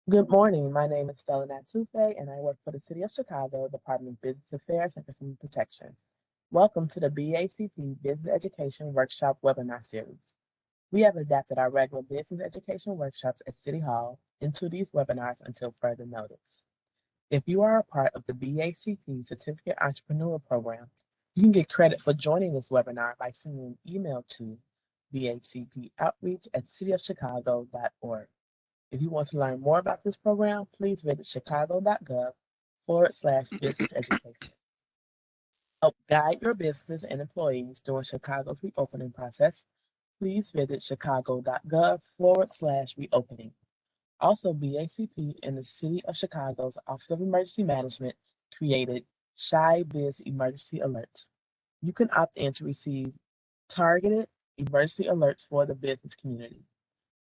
Good morning. My name is Stella Natufe, and I work for the City of Chicago Department of Business Affairs and Consumer Protection. Welcome to the BACP Business Education Workshop webinar series. We have adapted our regular business education workshops at City Hall into these webinars until further notice. If you are a part of the BACP Certificate Entrepreneur Program, you can get credit for joining this webinar by sending an email to bacpoutreach@cityofchicago.org. If you want to learn more about this program, please visit chicago.gov/business education. Help guide your business and employees during Chicago's reopening process. Please visit chicago.gov/reopening. Also, BACP and the City of Chicago's Office of Emergency Management created Shy Biz Emergency Alerts. You can opt in to receive targeted emergency alerts for the business community.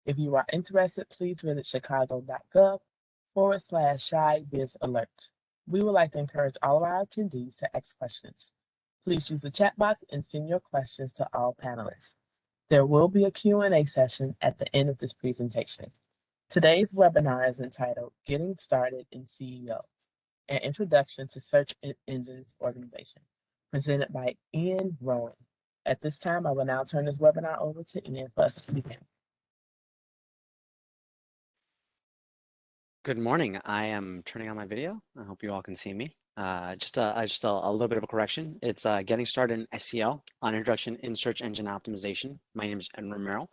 If you are interested, please visit chicago.gov/shy biz alert. We would like to encourage all of our attendees to ask questions. Please use the chat box and send your questions to all panelists. There will be a Q&A session at the end of this presentation. Today's webinar is entitled Getting Started in SEO, an Introduction to Search Engines Organization, presented by Ian Rowan. At this time, I will now turn this webinar over to Ian for us to begin. Good morning. I am turning on my video. I hope you all can see me. Just a little bit of a correction. It's getting started in SEO, on introduction in search engine optimization. My name is Edwin Romero.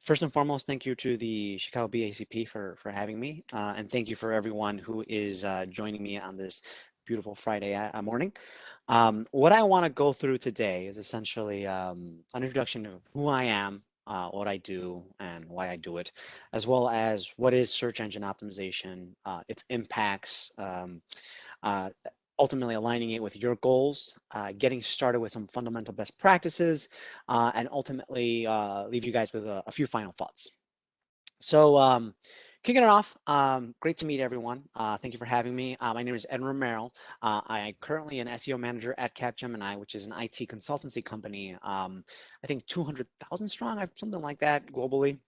First and foremost, thank you to the Chicago BACP for having me, and thank you for everyone who is joining me on this beautiful Friday morning. What I want to go through today is essentially an introduction of who I am, what I do and why I do it, as well as what is search engine optimization, its impacts, ultimately aligning it with your goals, getting started with some fundamental best practices, and ultimately leave you guys with a few final thoughts. So kicking it off, great to meet everyone. Thank you for having me. My name is Edwin Romero. I'm currently an SEO manager at Capgemini, which is an IT consultancy company. I think 200,000 strong, something like that globally.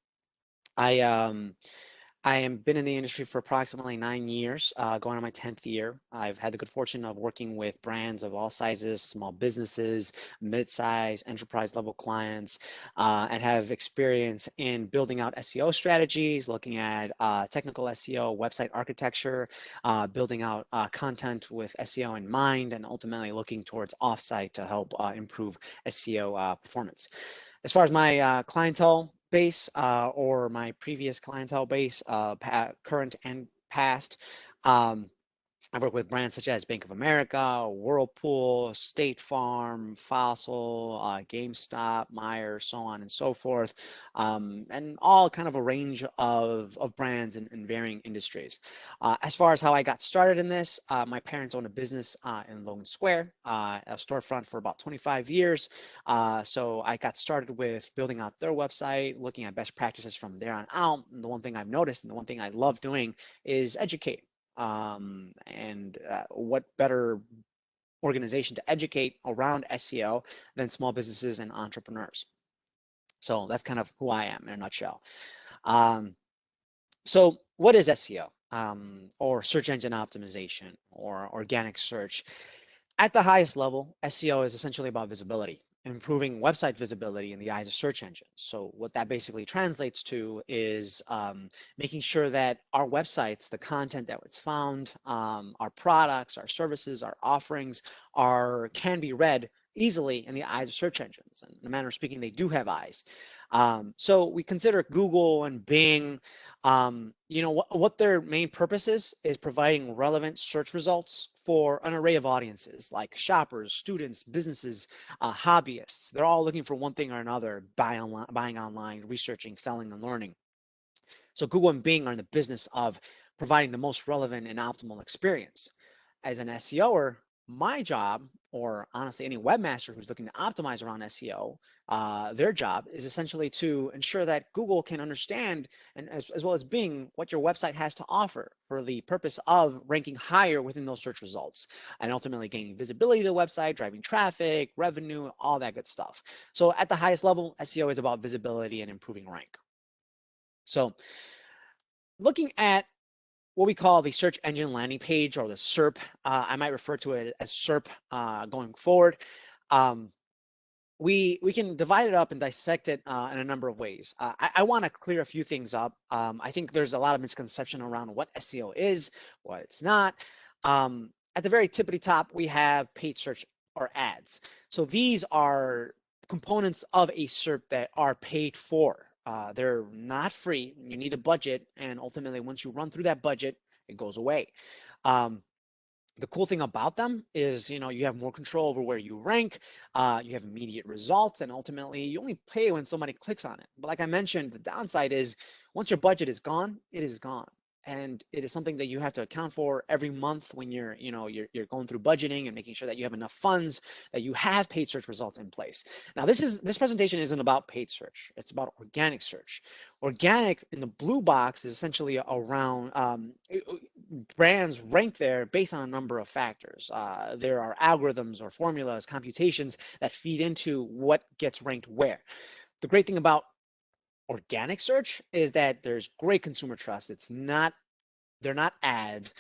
I have been in the industry for approximately 9 years, going on my 10th year. I've had the good fortune of working with brands of all sizes, small businesses, mid-size, enterprise level clients, and have experience in building out SEO strategies, looking at technical SEO, website architecture, building out content with SEO in mind, and ultimately looking towards offsite to help improve SEO performance. As far as my clientele base or my previous clientele base, current and past, I've worked with brands such as Bank of America, Whirlpool, State Farm, Fossil, GameStop, Meijer, so on and so forth, and all kind of a range of brands in varying industries. As far as how I got started in this, my parents owned a business in Logan Square, a storefront for about 25 years. So I got started with building out their website, looking at best practices from there on out. And the one thing I've noticed and the one thing I love doing is educating. And what better organization to educate around SEO than small businesses and entrepreneurs. So that's kind of who I am in a nutshell. So what is SEO, or search engine optimization, or organic search? At the highest level, SEO is essentially about visibility, improving website visibility in the eyes of search engines. So what that basically translates to is making sure that our websites, the content that it's found, our products, our services, our offerings can be read easily in the eyes of search engines. And in a manner of speaking, they do have eyes. So we consider Google and Bing, what their main purpose is providing relevant search results for an array of audiences like shoppers, students, businesses, hobbyists. They're all looking for one thing or another: buying online, researching, selling, and learning. So Google and Bing are in the business of providing the most relevant and optimal experience. As an SEOer, my job, or honestly any webmaster who's looking to optimize around SEO, their job is essentially to ensure that Google can understand, and as well as Bing, what your website has to offer for the purpose of ranking higher within those search results and ultimately gaining visibility to the website, driving traffic, revenue, all that good stuff. So at the highest level, SEO is about visibility and improving rank. So looking at what we call the search engine landing page, or the SERP. I might refer to it as SERP going forward. We can divide it up and dissect it in a number of ways. I want to clear a few things up. I think there's a lot of misconception around what SEO is, what it's not. At the very tippity top, we have paid search or ads. So these are components of a SERP that are paid for. They're not free. You need a budget, and ultimately, once you run through that budget, it goes away. The cool thing about them is, you have more control over where you rank, you have immediate results, and ultimately you only pay when somebody clicks on it. But like I mentioned, the downside is once your budget is gone, it is gone. And it is something that you have to account for every month when you're going through budgeting and making sure that you have enough funds, that you have paid search results in place. Now, this presentation isn't about paid search. It's about organic search. Organic in the blue box is essentially around brands rank there based on a number of factors. There are algorithms or formulas, computations that feed into what gets ranked where. The great thing about organic search is that there's great consumer trust. They're not ads.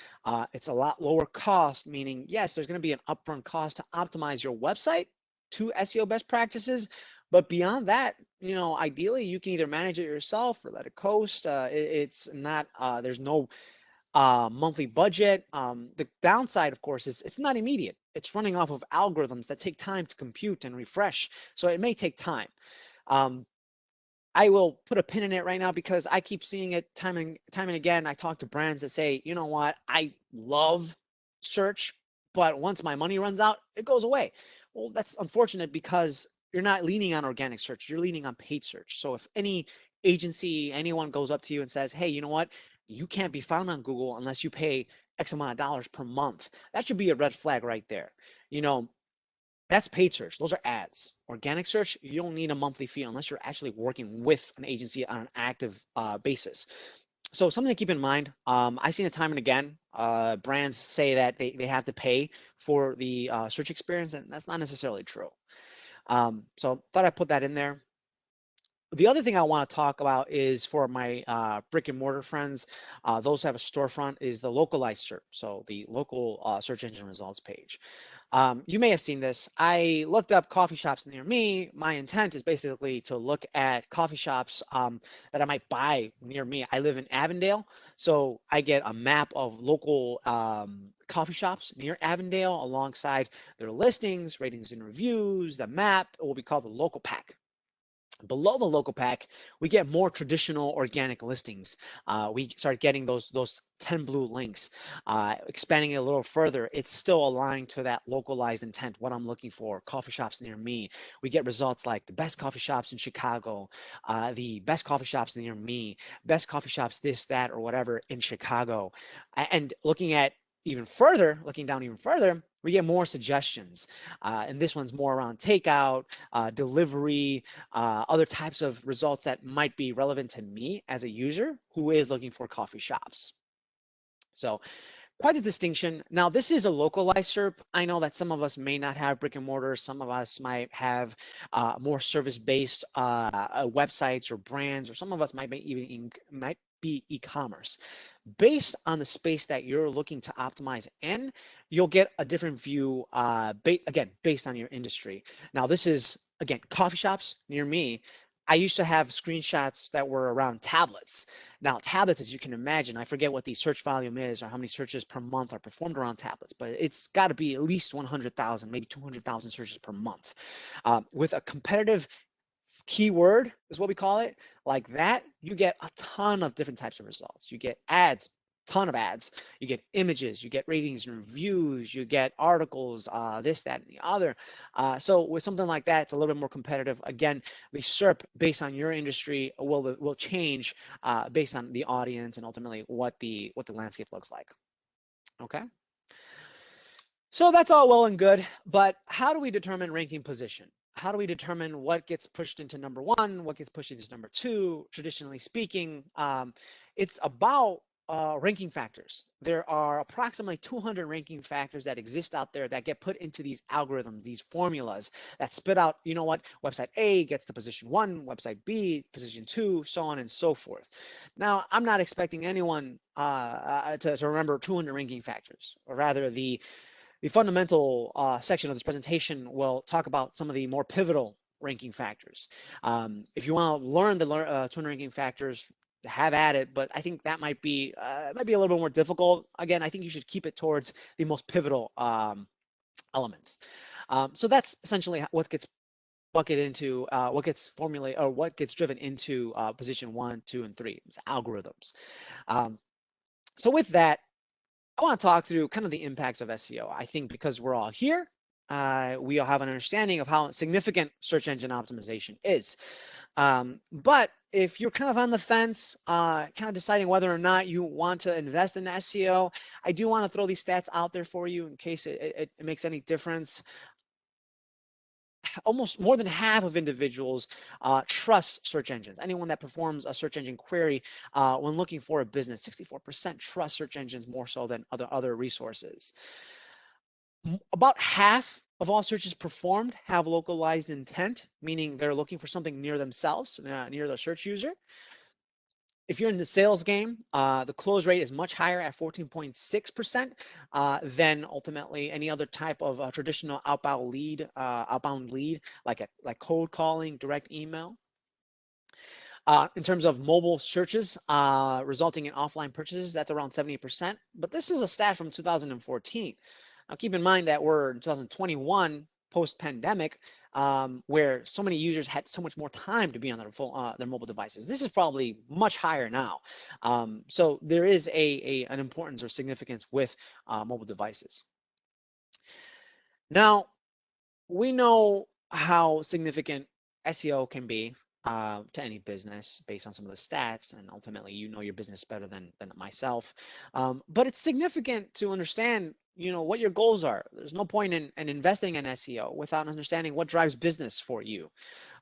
It's a lot lower cost, meaning yes, there's going to be an upfront cost to optimize your website to SEO best practices. But beyond that, ideally you can either manage it yourself or let it coast. It's not, there's no monthly budget. The downside, of course, is it's not immediate. It's running off of algorithms that take time to compute and refresh. So it may take time. I will put a pin in it right now because I keep seeing it time and again. I talk to brands that say, you know what, I love search, but once my money runs out, it goes away. Well, that's unfortunate because you're not leaning on organic search, you're leaning on paid search. So if any agency, anyone goes up to you and says, hey, you know what, you can't be found on Google unless you pay X amount of dollars per month, that should be a red flag right there. That's paid search. Those are ads. Organic search, you don't need a monthly fee unless you're actually working with an agency on an active basis. So something to keep in mind. I've seen it time and again. Brands say that they have to pay for the search experience, and that's not necessarily true. So thought I'd put that in there. The other thing I want to talk about is for my brick and mortar friends, those who have a storefront, is the localized SERP, so the local search engine results page. You may have seen this. I looked up coffee shops near me. My intent is basically to look at coffee shops that I might buy near me. I live in Avondale, so I get a map of local coffee shops near Avondale alongside their listings, ratings and reviews. The map will be called the local pack. Below the local pack, we get more traditional organic listings. We start getting those 10 blue links. Expanding it a little further, it's still aligned to that localized intent, what I'm looking for, coffee shops near me. We get results like the best coffee shops in Chicago, the best coffee shops near me, best coffee shops this, that, or whatever in Chicago. And looking down even further, we get more suggestions. And this one's more around takeout, delivery, other types of results that might be relevant to me as a user who is looking for coffee shops. So quite a distinction. Now, this is a localized SERP. I know that some of us may not have brick and mortar. Some of us might have more service-based websites or brands, or some of us might be e-commerce. Based on the space that you're looking to optimize in, you'll get a different view, again, based on your industry. Now, this is, again, coffee shops near me. I used to have screenshots that were around tablets. Now, tablets, as you can imagine, I forget what the search volume is or how many searches per month are performed around tablets, but it's got to be at least 100,000, maybe 200,000 searches per month. With a competitive keyword is what we call it, like that, you get a ton of different types of results. You get ads, ton of ads, you get images, you get ratings and reviews, you get articles, this, that, and the other. So with something like that, it's a little bit more competitive. Again, the SERP based on your industry will change based on the audience and ultimately what the landscape looks like. Okay. So that's all well and good, but how do we determine ranking position? How do we determine what gets pushed into number one, what gets pushed into number two? Traditionally speaking, it's about ranking factors. There are approximately 200 ranking factors that exist out there that get put into these algorithms, these formulas that spit out, you know what, website A gets to position 1, website B, position 2, so on and so forth. Now, I'm not expecting anyone to remember 200 ranking factors, or rather the fundamental section of this presentation will talk about some of the more pivotal ranking factors. If you want to learn the 200 ranking factors, have at it, but I think that might be a little bit more difficult. Again, I think you should keep it towards the most pivotal elements. So that's essentially what gets bucketed into what gets formulated or what gets driven into position 1, 2, and 3. It's algorithms. So with that, I want to talk through kind of the impacts of SEO. I think because we're all here, we all have an understanding of how significant search engine optimization is. But if you're kind of on the fence, kind of deciding whether or not you want to invest in SEO, I do want to throw these stats out there for you in case it makes any difference. Almost more than half of individuals trust search engines. Anyone that performs a search engine query when looking for a business, 64% trust search engines more so than other resources. About half of all searches performed have localized intent, meaning they're looking for something near themselves, near the search user. If you're in the sales game, the close rate is much higher at 14.6% than ultimately any other type of traditional outbound lead, like cold calling, direct email. In terms of mobile searches resulting in offline purchases, that's around 70%. But this is a stat from 2014. Now, keep in mind that we're in 2021, post-pandemic, where so many users had so much more time to be on their mobile devices. This is probably much higher now. So there is an importance or significance with mobile devices. Now, we know how significant SEO can be to any business based on some of the stats, and ultimately you know your business better than myself. But it's significant to understand, you know, what your goals are. There's no point in investing in SEO without understanding what drives business for you.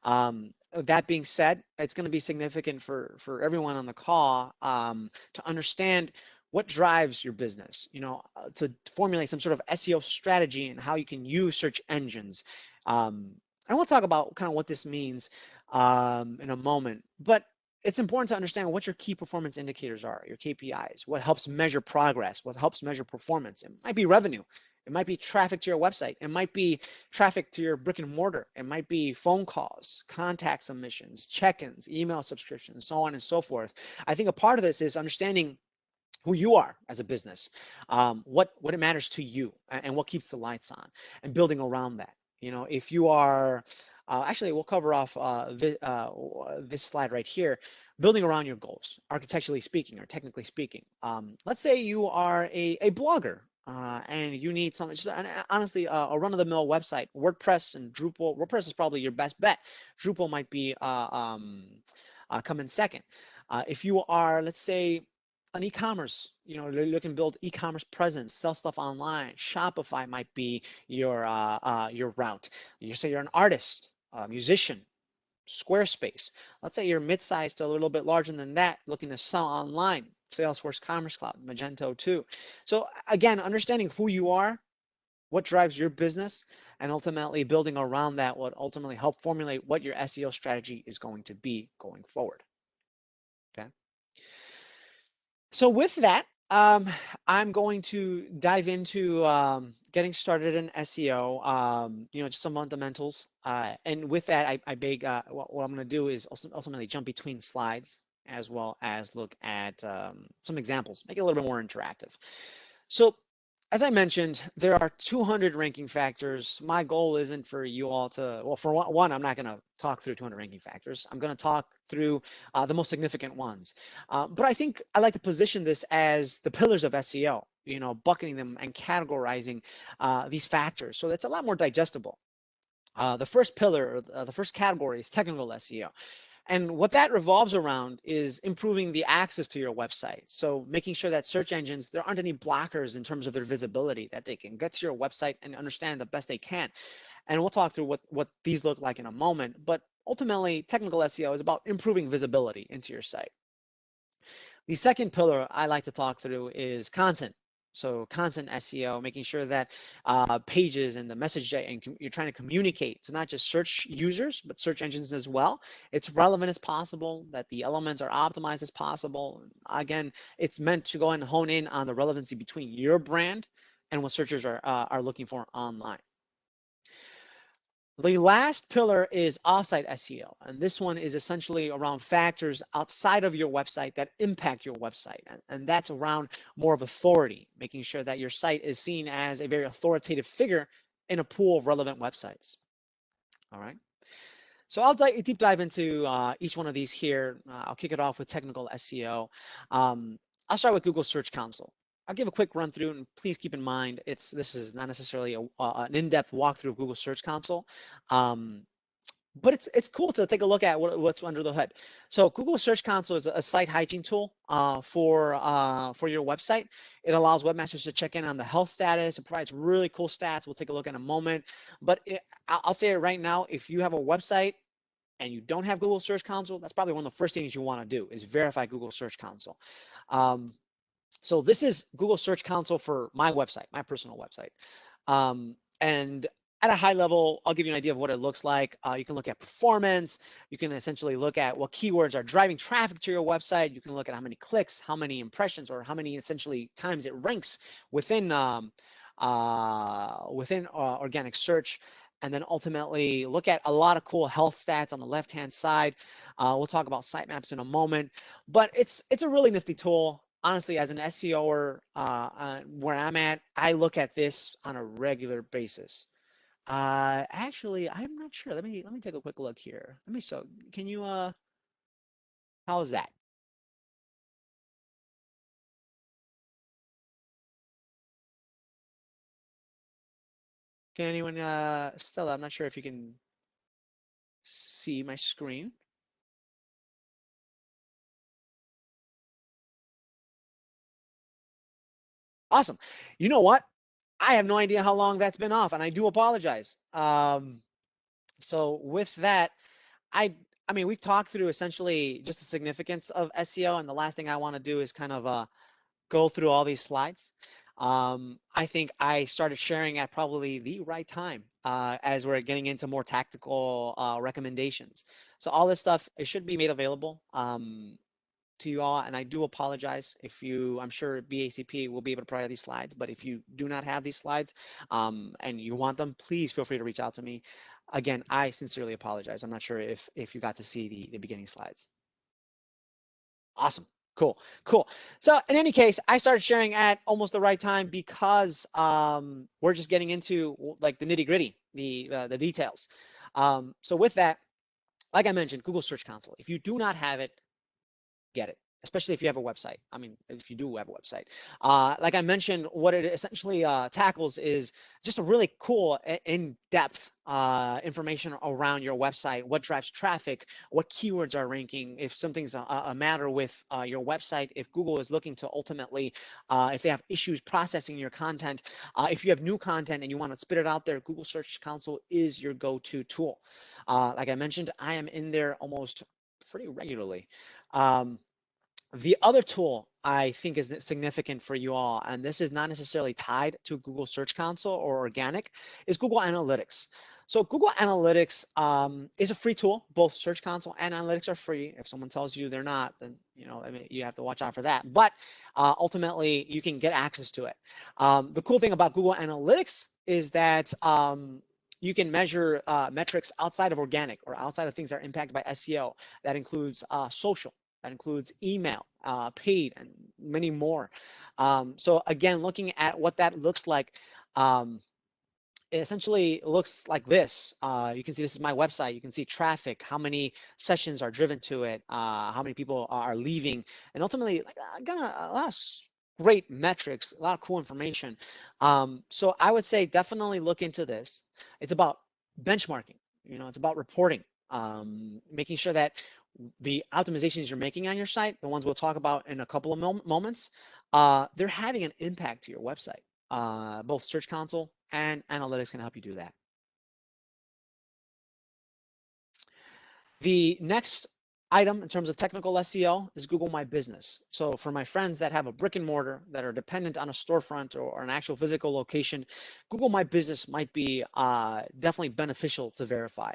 That being said, it's going to be significant for everyone on the call to understand what drives your business, you know, to formulate some sort of SEO strategy and how you can use search engines. I want to talk about kind of what this means in a moment, but it's important to understand what your key performance indicators are, your KPIs, what helps measure progress, what helps measure performance. It might be revenue. It might be traffic to your website. It might be traffic to your brick and mortar. It might be phone calls, contact submissions, check-ins, email subscriptions, so on and so forth. I think a part of this is understanding who you are as a business, what it matters to you, and what keeps the lights on, and building around that. You know, if you are, actually, we'll cover off this slide right here, building around your goals, architecturally speaking or technically speaking. Let's say you are a blogger. And you need something, just honestly, a run-of-the-mill website. WordPress and Drupal. WordPress is probably your best bet. Drupal might be come in second. If you are, let's say, an e-commerce, you know, you can build e-commerce presence, sell stuff online. Shopify might be your route. You say you're an artist, a musician, Squarespace. Let's say you're mid-sized to a little bit larger than that, looking to sell online. Salesforce Commerce Cloud, Magento 2. So again, understanding who you are, what drives your business, and ultimately building around that would ultimately help formulate what your SEO strategy is going to be going forward. Okay. So with that, I'm going to dive into getting started in SEO, you know, just some fundamentals. And with that, I beg, what I'm going to do is ultimately jump between slides as well as look at some examples, make it a little bit more interactive. So as I mentioned, there are 200 ranking factors. My goal isn't for you all to, well, for one, I'm not going to talk through 200 ranking factors. I'm going to talk through the most significant ones. But I think I like to position this as the pillars of SEO, you know, bucketing them and categorizing these factors. So it's a lot more digestible. The first pillar, the first category is technical SEO. And what that revolves around is improving the access to your website. So making sure that search engines, there aren't any blockers in terms of their visibility, that they can get to your website and understand the best they can. And we'll talk through what these look like in a moment. But ultimately, technical SEO is about improving visibility into your site. The second pillar I like to talk through is content. So content SEO, making sure that pages and the message that you're trying to communicate to not just search users, but search engines as well. It's relevant as possible, that the elements are optimized as possible. Again, it's meant to go and hone in on the relevancy between your brand and what searchers are looking for online. The last pillar is offsite SEO, and this one is essentially around factors outside of your website that impact your website, and that's around more of authority, making sure that your site is seen as a very authoritative figure in a pool of relevant websites. All right. So I'll deep dive into each one of these here. I'll kick it off with technical SEO. I'll start with Google Search Console. I'll give a quick run through, and please keep in mind, this is not necessarily an in-depth walkthrough of Google Search Console, but it's cool to take a look at what's under the hood. So Google Search Console is a site hygiene tool for your website. It allows webmasters to check in on the health status. It provides really cool stats. We'll take a look in a moment. But I'll say it right now, if you have a website and you don't have Google Search Console, that's probably one of the first things you want to do is verify Google Search Console. So this is Google Search Console for my website, my personal website. And at a high level, I'll give you an idea of what it looks like. You can look at performance. You can essentially look at what keywords are driving traffic to your website. You can look at how many clicks, how many impressions, or how many essentially times it ranks within organic search. And then ultimately look at a lot of cool health stats on the left-hand side. We'll talk about sitemaps in a moment, but it's a really nifty tool. Honestly, as an SEOer, where I'm at, I look at this on a regular basis. Actually, I'm not sure. Let me take a quick look here. Can you how's that? Can anyone Stella, I'm not sure if you can see my screen. Awesome. You know what? I have no idea how long that's been off, and I do apologize. So with that, I mean, we've talked through essentially just the significance of SEO, and the last thing I want to do is kind of go through all these slides. I think I started sharing at probably the right time as we're getting into more tactical recommendations. So all this stuff, it should be made available to you all, and I do apologize if I'm sure BACP will be able to provide these slides, but if you do not have these slides and you want them, please feel free to reach out to me. Again, I sincerely apologize. I'm not sure if you got to see the beginning slides. Awesome. Cool. Cool. So in any case, I started sharing at almost the right time because we're just getting into like the nitty gritty, the details. So with that, like I mentioned, Google Search Console. If you do not have it, get it, especially if you have a website. I mean, if you do have a website. Like I mentioned, what it essentially tackles is just a really cool in-depth information around your website, what drives traffic, what keywords are ranking, if something's a matter with your website, if Google is looking to ultimately, if they have issues processing your content, if you have new content and you want to spit it out there, Google Search Console is your go-to tool. Like I mentioned, I am in there almost pretty regularly. The other tool I think is significant for you all, and this is not necessarily tied to Google Search Console or organic, is Google Analytics. So Google Analytics is a free tool. Both Search Console and Analytics are free. If someone tells you they're not, then I mean, you have to watch out for that. But ultimately, you can get access to it. The cool thing about Google Analytics is that you can measure metrics outside of organic or outside of things that are impacted by SEO. That includes social. That includes email, paid, and many more. So again, looking at what that looks like, it essentially looks like this. You can see this is my website. You can see traffic, how many sessions are driven to it, how many people are leaving, and ultimately, like, got a lot of great metrics, a lot of cool information. So I would say definitely look into this. It's about benchmarking. It's about reporting, making sure that the optimizations you're making on your site, the ones we'll talk about in a couple of moments, they're having an impact to your website. Both Search Console and Analytics can help you do that. The next item in terms of technical SEO is Google My Business. So for my friends that have a brick and mortar that are dependent on a storefront or an actual physical location, Google My Business might be definitely beneficial to verify.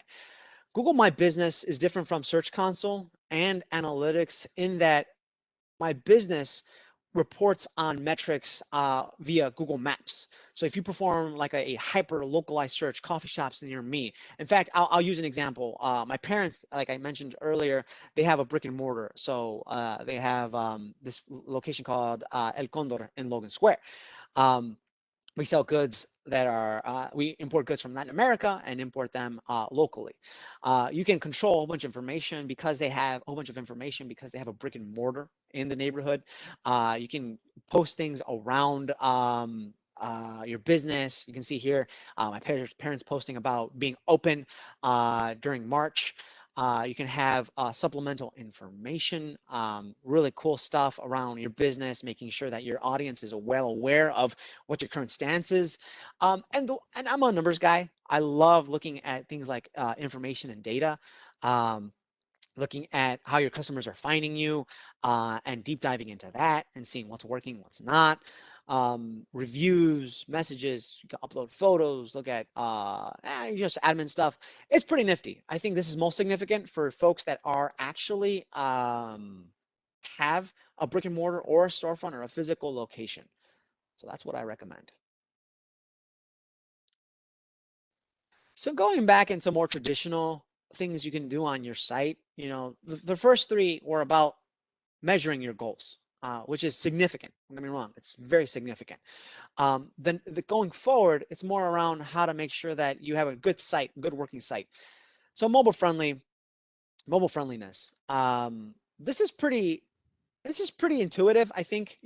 Google My Business is different from Search Console and Analytics in that my business reports on metrics via Google Maps. So if you perform like a hyper localized search, coffee shops near me. In fact, I'll use an example. My parents, like I mentioned earlier, they have a brick and mortar. So they have this location called El Condor in Logan Square. Um, we sell goods that are we import goods from Latin America and import them locally. You can control a whole bunch of information because they have a whole bunch of information because they have a brick and mortar in the neighborhood. You can post things around your business. You can see here my parents posting about being open during March. You can have supplemental information, really cool stuff around your business, making sure that your audience is well aware of what your current stance is. And I'm a numbers guy. I love looking at things like information and data. Um, Looking at how your customers are finding you and deep diving into that and seeing what's working, what's not. Reviews, messages, you can upload photos, look at just admin stuff. It's pretty nifty. I think this is most significant for folks that are actually have a brick and mortar or a storefront or a physical location. So that's what I recommend. So going back into more traditional things you can do on your site, the first three were about measuring your goals, which is significant. Don't get me wrong, it's very significant. Then going forward, it's more around how to make sure that you have a good site, good working site. So mobile friendliness. This is pretty intuitive, I think,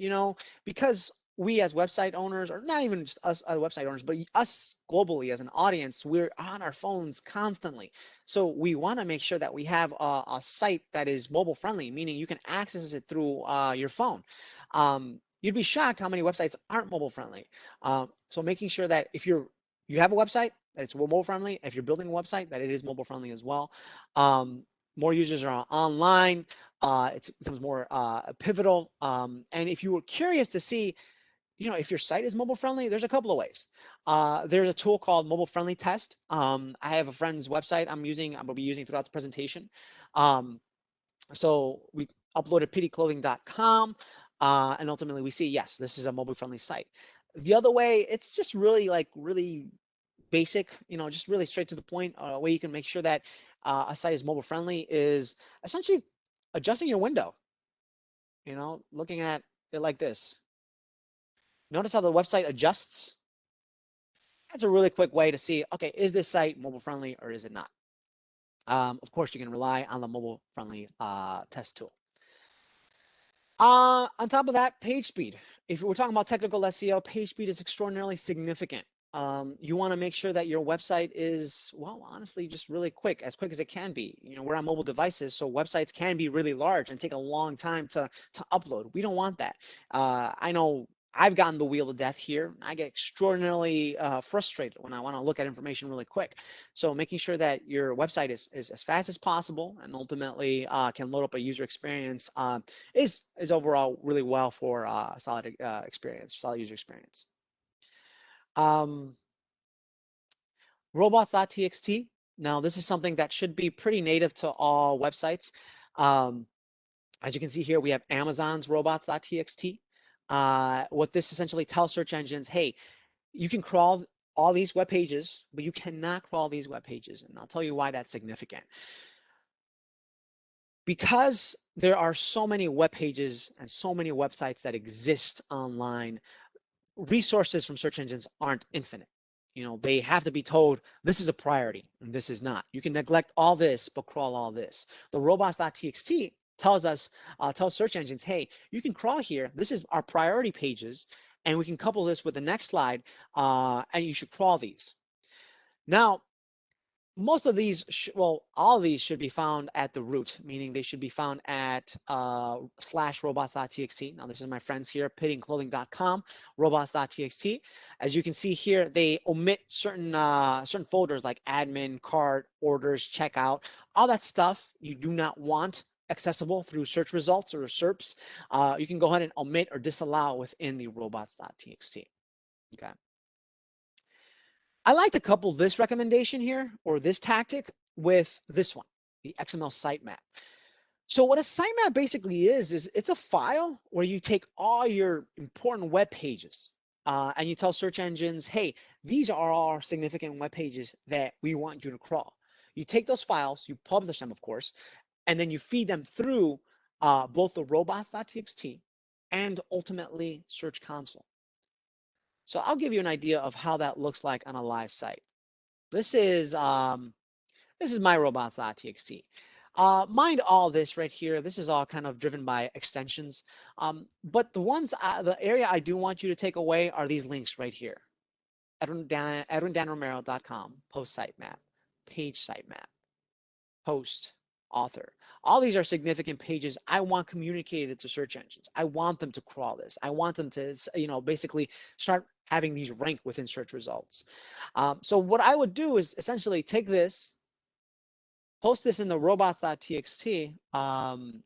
because we as website owners, or not even just us website owners, but us globally as an audience, we're on our phones constantly. So we want to make sure that we have a site that is mobile friendly, meaning you can access it through your phone. You'd be shocked how many websites aren't mobile friendly. So making sure that if you have a website, that it's mobile friendly. If you're building a website, that it is mobile friendly as well. More users are online. It becomes more pivotal. And if you were curious to see, if your site is mobile friendly, there's a couple of ways. There's a tool called Mobile Friendly Test. I have a friend's website I will be using throughout the presentation. So we uploaded pdclothing.com, and ultimately we see, yes, this is a mobile friendly site. The other way, it's just really basic, just really straight to the point. A way you can make sure that a site is mobile friendly is essentially adjusting your window, looking at it like this. Notice how the website adjusts? That's a really quick way to see, okay, is this site mobile friendly or is it not? Of course, you can rely on the mobile friendly test tool. On top of that, page speed. If we're talking about technical SEO, page speed is extraordinarily significant. You want to make sure that your website is, well, honestly, just really quick as it can be. We're on mobile devices, so websites can be really large and take a long time to upload. We don't want that. I know I've gotten the wheel of death here. I get extraordinarily frustrated when I want to look at information really quick. So making sure that your website is as fast as possible and ultimately can load up a user experience is overall really well for solid user experience. Robots.txt. Now, this is something that should be pretty native to all websites. As you can see here, we have Amazon's robots.txt. What this essentially tells search engines, hey, you can crawl all these web pages, but you cannot crawl these web pages. And I'll tell you why that's significant. Because there are so many web pages and so many websites that exist online, resources from search engines aren't infinite. They have to be told this is a priority and this is not. You can neglect all this, but crawl all this. The robots.txt tells search engines, hey, you can crawl here. This is our priority pages, and we can couple this with the next slide, and you should crawl these. Now, most of these, all of these should be found at the root, meaning they should be found at /robots.txt. Now, this is my friends here, pittingclothing.com, robots.txt. As you can see here, they omit certain folders like admin, cart, orders, checkout, all that stuff you do not want accessible through search results or SERPs, you can go ahead and omit or disallow within the robots.txt. Okay. I like to couple this recommendation here or this tactic with this one, the XML sitemap. So what a sitemap basically is it's a file where you take all your important web pages and you tell search engines, hey, these are our significant web pages that we want you to crawl. You take those files, you publish them, of course, and then you feed them through both the robots.txt and ultimately Search Console. So I'll give you an idea of how that looks like on a live site. This is my robots.txt. Mind all this right here. This is all kind of driven by extensions. But the area I do want you to take away are these links right here. EdwinDanRomero.com, post sitemap, page sitemap, post, author. All these are significant pages I want communicated to search engines. I want them to crawl this. I want them to, basically start having these rank within search results. So what I would do is essentially take this, post this in the robots.txt.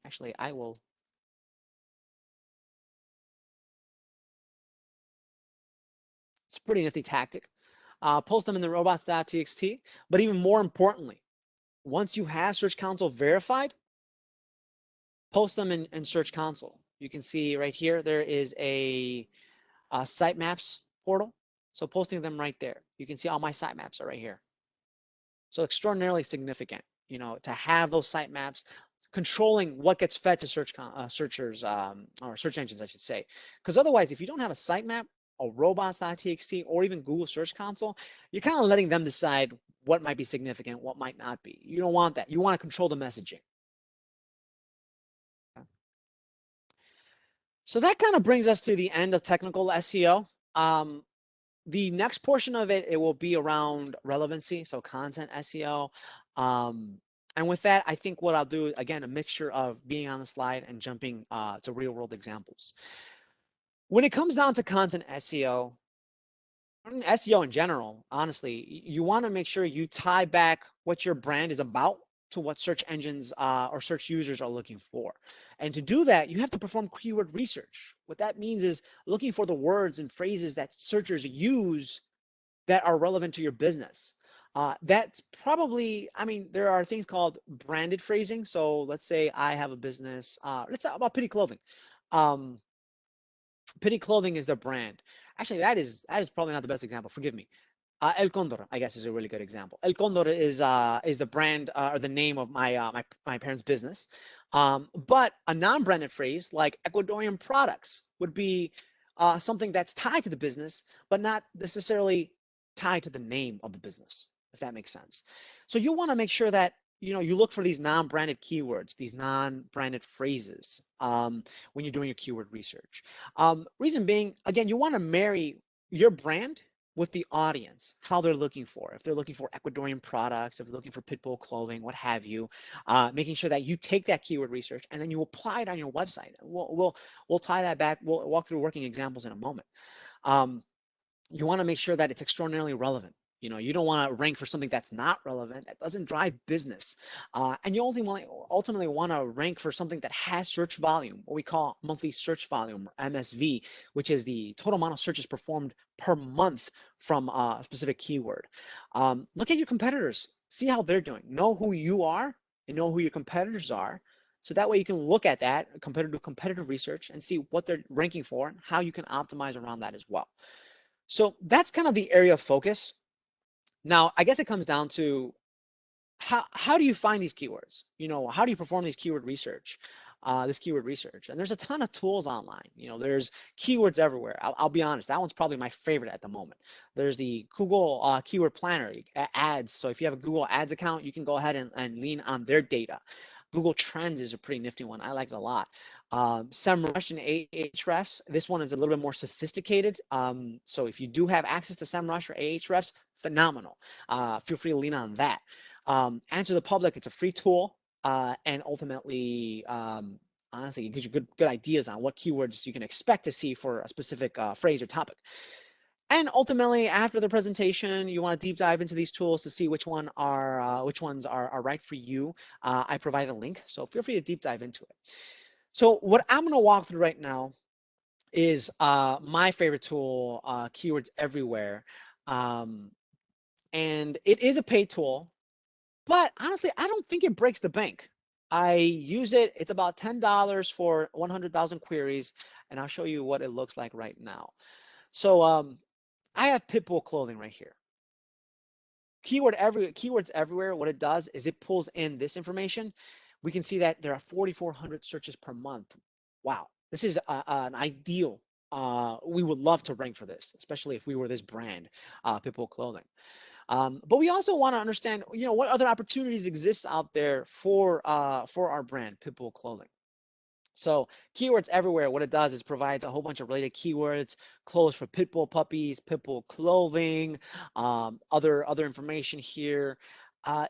Actually, I will. It's a pretty nifty tactic. Post them in the robots.txt. But even more importantly, once you have Search Console verified, post them in Search Console. You can see right here, there is a sitemaps portal. So posting them right there. You can see all my sitemaps are right here. So extraordinarily significant, to have those sitemaps, controlling what gets fed to searchers or search engines, I should say. Because otherwise, if you don't have a sitemap, a robots.txt, or even Google Search Console, you're kind of letting them decide what might be significant, what might not be. You don't want that. You want to control the messaging. So that kind of brings us to the end of technical SEO. The next portion of it will be around relevancy, so content SEO. And with that, I think what I'll do, again, a mixture of being on the slide and jumping to real world examples. When it comes down to content SEO, SEO in general, honestly, you want to make sure you tie back what your brand is about to what search engines or search users are looking for. And to do that, you have to perform keyword research. What that means is looking for the words and phrases that searchers use that are relevant to your business. That's probably, there are things called branded phrasing. So let's say I have a business, let's talk about Pity Clothing. Pity Clothing is the brand. Actually, that is probably not the best example. Forgive me. El Condor, I guess, is a really good example. El Condor is the brand or the name of my parents' business. But a non-branded phrase like Ecuadorian products would be something that's tied to the business, but not necessarily tied to the name of the business, if that makes sense. So you want to make sure that you look for these non-branded keywords, these non-branded phrases when you're doing your keyword research. Reason being, again, you want to marry your brand with the audience, how they're looking for. If they're looking for Ecuadorian products, if they're looking for Pitbull clothing, what have you, making sure that you take that keyword research and then you apply it on your website. We'll tie that back. We'll walk through working examples in a moment. You want to make sure that it's extraordinarily relevant. You don't want to rank for something that's not relevant, that doesn't drive business. And you ultimately want to rank for something that has search volume, what we call monthly search volume, or MSV, which is the total amount of searches performed per month from a specific keyword. Look at your competitors, see how they're doing, know who you are and know who your competitors are. So that way you can look at that competitive research and see what they're ranking for and how you can optimize around that as well. So that's kind of the area of focus. Now, I guess it comes down to how do you find these keywords? How do you perform these keyword research? This keyword research, and there's a ton of tools online. There's keywords everywhere. I'll be honest, that one's probably my favorite at the moment. There's the Google Keyword Planner, ads. So if you have a Google Ads account, you can go ahead and lean on their data. Google Trends is a pretty nifty one. I like it a lot. SEMrush and Ahrefs. This one is a little bit more sophisticated. So if you do have access to SEMrush or Ahrefs, phenomenal. Feel free to lean on that. Answer the Public, it's a free tool, and ultimately, honestly, it gives you good ideas on what keywords you can expect to see for a specific phrase or topic. And ultimately, after the presentation, you want to deep dive into these tools to see which ones are right for you. I provide a link, so feel free to deep dive into it. So what I'm going to walk through right now is my favorite tool, Keywords Everywhere. And it is a paid tool, but honestly, I don't think it breaks the bank. I use it. It's about $10 for 100,000 queries, and I'll show you what it looks like right now. So I have Pitbull clothing right here. Keywords Everywhere, what it does is it pulls in this information. We can see that there are 4,400 searches per month. Wow, this is an ideal. We would love to rank for this, especially if we were this brand, Pitbull Clothing. But we also want to understand, what other opportunities exist out there for our brand, Pitbull Clothing. So Keywords Everywhere, what it does is provides a whole bunch of related keywords, clothes for pit bull puppies, pit bull clothing, other information here.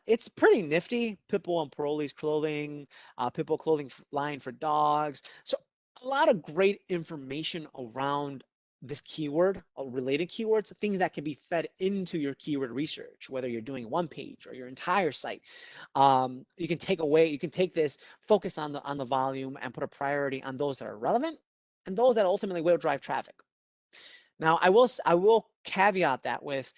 It's pretty nifty. Pit bull and parolees clothing, pit bull clothing line for dogs. So a lot of great information around this keyword, related keywords, things that can be fed into your keyword research, whether you're doing one page or your entire site. You can take this, focus on the volume, and put a priority on those that are relevant and those that ultimately will drive traffic. Now, I will caveat that with,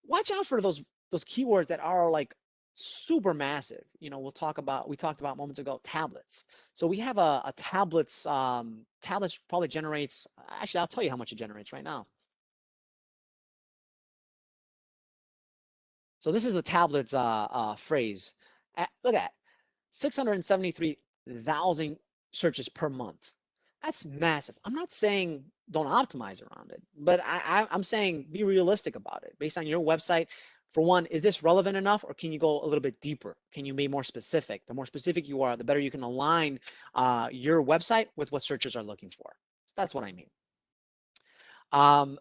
watch out for those keywords that are like super massive. We talked about moments ago, tablets. So we have a tablets. Tablets probably generates. Actually, I'll tell you how much it generates right now. So this is the tablets phrase. Look at 673,000 searches per month. That's massive. I'm not saying don't optimize around it, but I'm saying be realistic about it. Based on your website, for one, is this relevant enough, or can you go a little bit deeper? Can you be more specific? The more specific you are, the better you can align your website with what searchers are looking for. That's what I mean.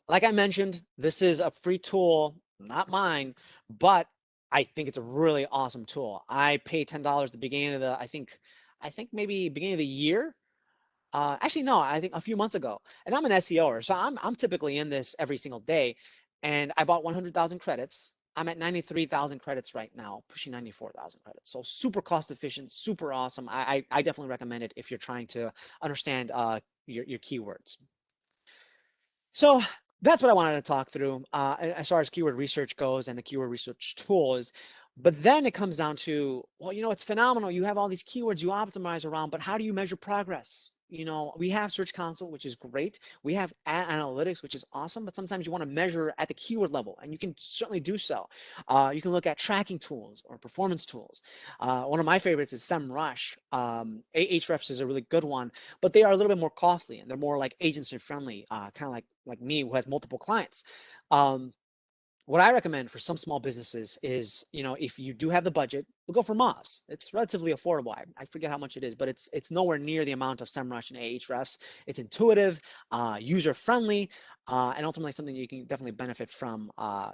Like I mentioned, this is a free tool, not mine, but I think it's a really awesome tool. I paid $10 at the beginning of I think maybe beginning of the year. Actually, no, I think a few months ago. And I'm an SEOer, so I'm typically in this every single day. And I bought 100,000 credits. I'm at 93,000 credits right now, pushing 94,000 credits. So super cost efficient, super awesome. I definitely recommend it if you're trying to understand your keywords. So that's what I wanted to talk through as far as keyword research goes and the keyword research tools. But then it comes down to, well, it's phenomenal. You have all these keywords you optimize around, but how do you measure progress? We have Search Console, which is great. We have analytics, which is awesome, but sometimes you want to measure at the keyword level, and you can certainly do so. You can look at tracking tools or performance tools. One of my favorites is SEMrush. Ahrefs is a really good one, but they are a little bit more costly, and they're more like agency friendly, kind of like me, who has multiple clients. What I recommend for some small businesses is, if you do have the budget, we'll go for Moz. It's relatively affordable. I forget how much it is, but it's nowhere near the amount of SEMrush and Ahrefs. It's intuitive, user-friendly, and ultimately something you can definitely benefit from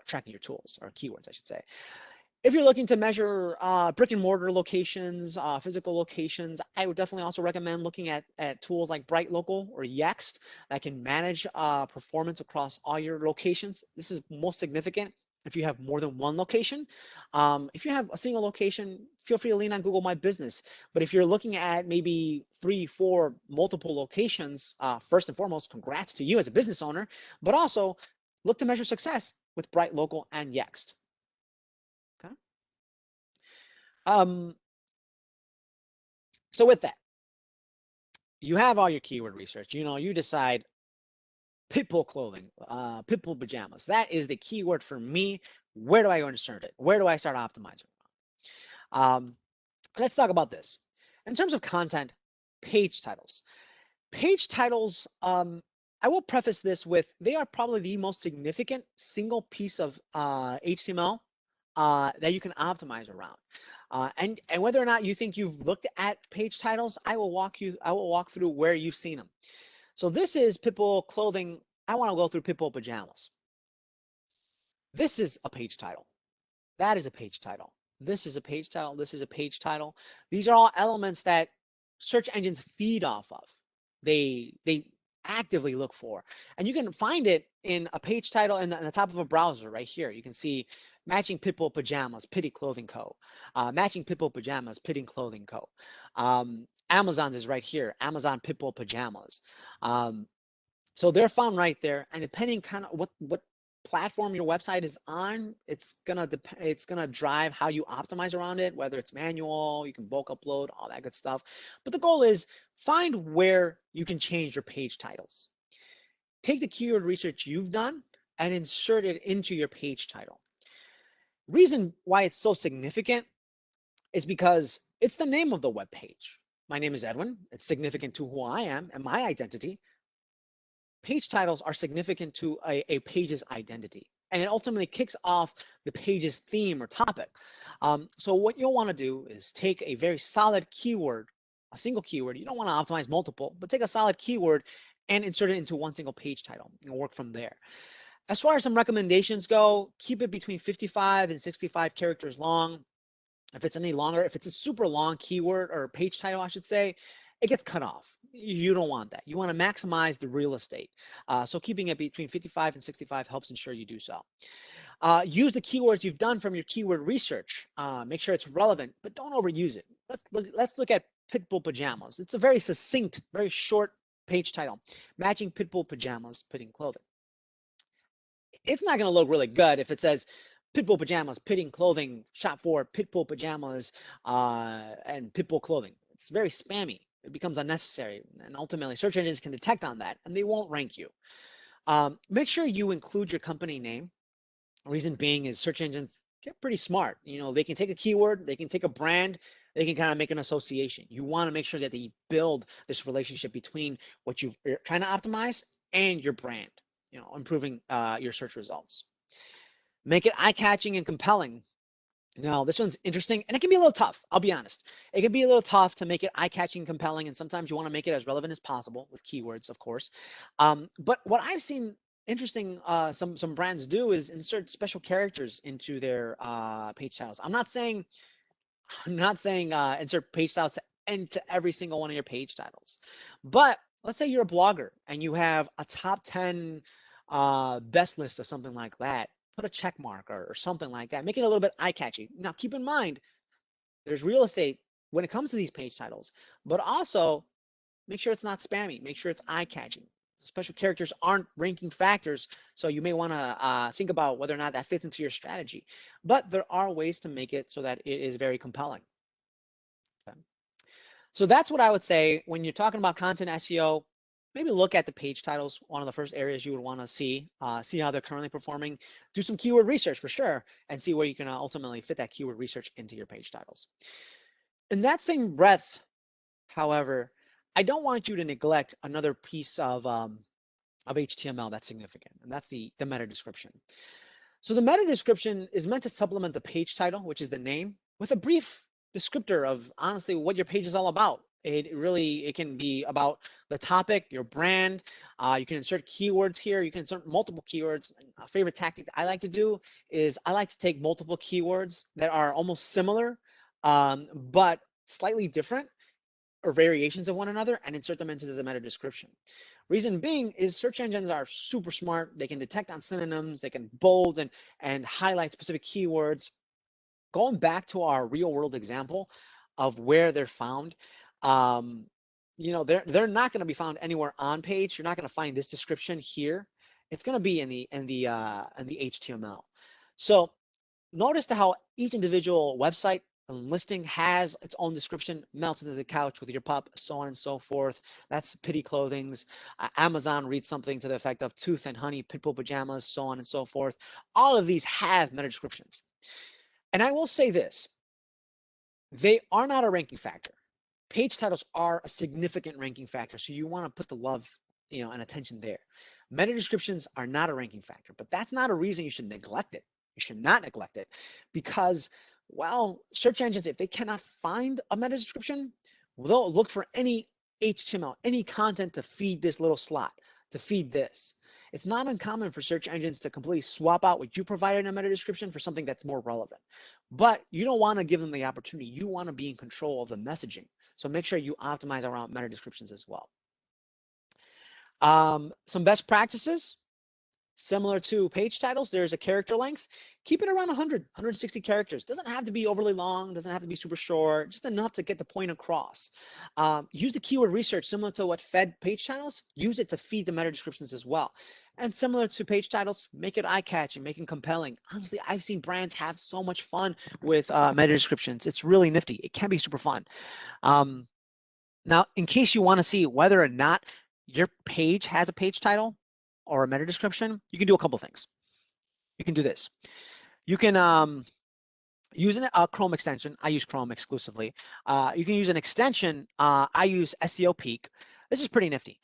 tracking your tools, or keywords, I should say. If you're looking to measure brick and mortar locations, physical locations, I would definitely also recommend looking at tools like BrightLocal or Yext that can manage performance across all your locations. This is most significant if you have more than one location. If you have a single location, feel free to lean on Google My Business. But if you're looking at maybe 3, 4 multiple locations, first and foremost, congrats to you as a business owner, but also look to measure success with BrightLocal and Yext. Okay. So with that, you have all your keyword research. You decide pitbull clothing, pitbull pajamas. That is the keyword for me. Where do I go and insert it? Where do I start optimizing? Let's talk about this. In terms of content, page titles. Page titles, I will preface this with, they are probably the most significant single piece of HTML that you can optimize around. And whether or not you think you've looked at page titles, I will walk through where you've seen them. So this is Pitbull clothing. I want to go through Pitbull pajamas. This is a page title. That is a page title. This is a page title. This is a page title. These are all elements that search engines feed off of. They actively look for. And you can find it in a page title in the top of a browser right here. You can see matching Pitbull pajamas, Pitty Clothing Co. Matching Pitbull pajamas, Pitty Clothing Co. Amazon's is right here, Amazon Pitbull pajamas. So they're found right there, and depending kind of what platform your website is on, it's gonna drive how you optimize around it, whether it's manual, you can bulk upload, all that good stuff. But the goal is find where you can change your page titles. Take the keyword research you've done and insert it into your page title. Reason why it's so significant is because it's the name of the web page. My name is Edwin. It's significant to who I am and my identity. Page titles are significant to a page's identity, and it ultimately kicks off the page's theme or topic. So what you'll want to do is take a very solid keyword, a single keyword. You don't want to optimize multiple, but take a solid keyword and insert it into one single page title and work from there. As far as some recommendations go, keep it between 55 and 65 characters long. If it's any longer, if it's a super long keyword or page title, I should say, it gets cut off. You don't want that. You want to maximize the real estate. So keeping it between 55 and 65 helps ensure you do so. Use the keywords you've done from your keyword research. Make sure it's relevant, but don't overuse it. Let's look at Pitbull pajamas. It's a very succinct, very short page title. Matching Pitbull pajamas, pitting clothing. It's not going to look really good if it says Pitbull pajamas, pitting clothing, shop for Pitbull pajamas and Pitbull clothing. It's very spammy. It becomes unnecessary, and ultimately search engines can detect on that, and they won't rank you. Make sure you include your company name. Reason being is search engines get pretty smart. You know, they can take a keyword, they can take a brand, they can kind of make an association. You want to make sure that they build this relationship between what you're trying to optimize and your brand, you know, improving your search results. Make it eye-catching and compelling. Now, this one's interesting, and it can be a little tough. I'll be honest. It can be a little tough to make it eye-catching, compelling, and sometimes you want to make it as relevant as possible with keywords, of course. But what I've seen interesting, some brands do is insert special characters into their page titles. I'm not saying insert page titles into every single one of your page titles, but let's say you're a blogger and you have a top 10 best list or something like that. Put a check mark or something like that. Make it a little bit eye-catchy. Now, keep in mind, there's real estate when it comes to these page titles, but also make sure it's not spammy. Make sure it's eye-catching. Special characters aren't ranking factors, so you may want to think about whether or not that fits into your strategy. But there are ways to make it so that it is very compelling. Okay. So that's what I would say when you're talking about content SEO. Maybe look at the page titles, one of the first areas you would want to see how they're currently performing. Do some keyword research for sure, and see where you can ultimately fit that keyword research into your page titles. In that same breath, however, I don't want you to neglect another piece of HTML that's significant, and that's the meta description. So the meta description is meant to supplement the page title, which is the name, with a brief descriptor of honestly what your page is all about. It can be about the topic, your brand. You can insert keywords here. You can insert multiple keywords. A favorite tactic that I like to do is I like to take multiple keywords that are almost similar, but slightly different or variations of one another and insert them into the meta description. Reason being is search engines are super smart. They can detect on synonyms. They can bold and highlight specific keywords. Going back to our real world example of where they're found, you know, they're not going to be found anywhere on page. You're not going to find this description here. It's going to be in the HTML. So notice how each individual website and listing has its own description. Melt into the couch with your pup, so on and so forth. That's Pitty Clothing's. Amazon reads something to the effect of Tooth and Honey, Pitbull pajamas, so on and so forth. All of these have meta descriptions. And I will say this, they are not a ranking factor. Page titles are a significant ranking factor, so you want to put the love, you know, and attention there. Meta descriptions are not a ranking factor, but that's not a reason you should neglect it. You should not neglect it because, well, search engines, if they cannot find a meta description, they'll look for any HTML, any content to feed this little slot, to feed this. It's not uncommon for search engines to completely swap out what you provided in a meta description for something that's more relevant. But you don't want to give them the opportunity. You want to be in control of the messaging. So make sure you optimize around meta descriptions as well. Some best practices. Similar to page titles, there's a character length. Keep it around 100, 160 characters. Doesn't have to be overly long, doesn't have to be super short, just enough to get the point across. Use the keyword research similar to what fed page titles. Use it to feed the meta descriptions as well. And similar to page titles, make it eye-catching, make it compelling. Honestly, I've seen brands have so much fun with meta descriptions. It's really nifty. It can be super fun. Now, in case you want to see whether or not your page has a page title or a meta description, you can do a couple things. You can do this. You can use a Chrome extension. I use Chrome exclusively. You can use an extension. I use SEO Peak. This is pretty nifty.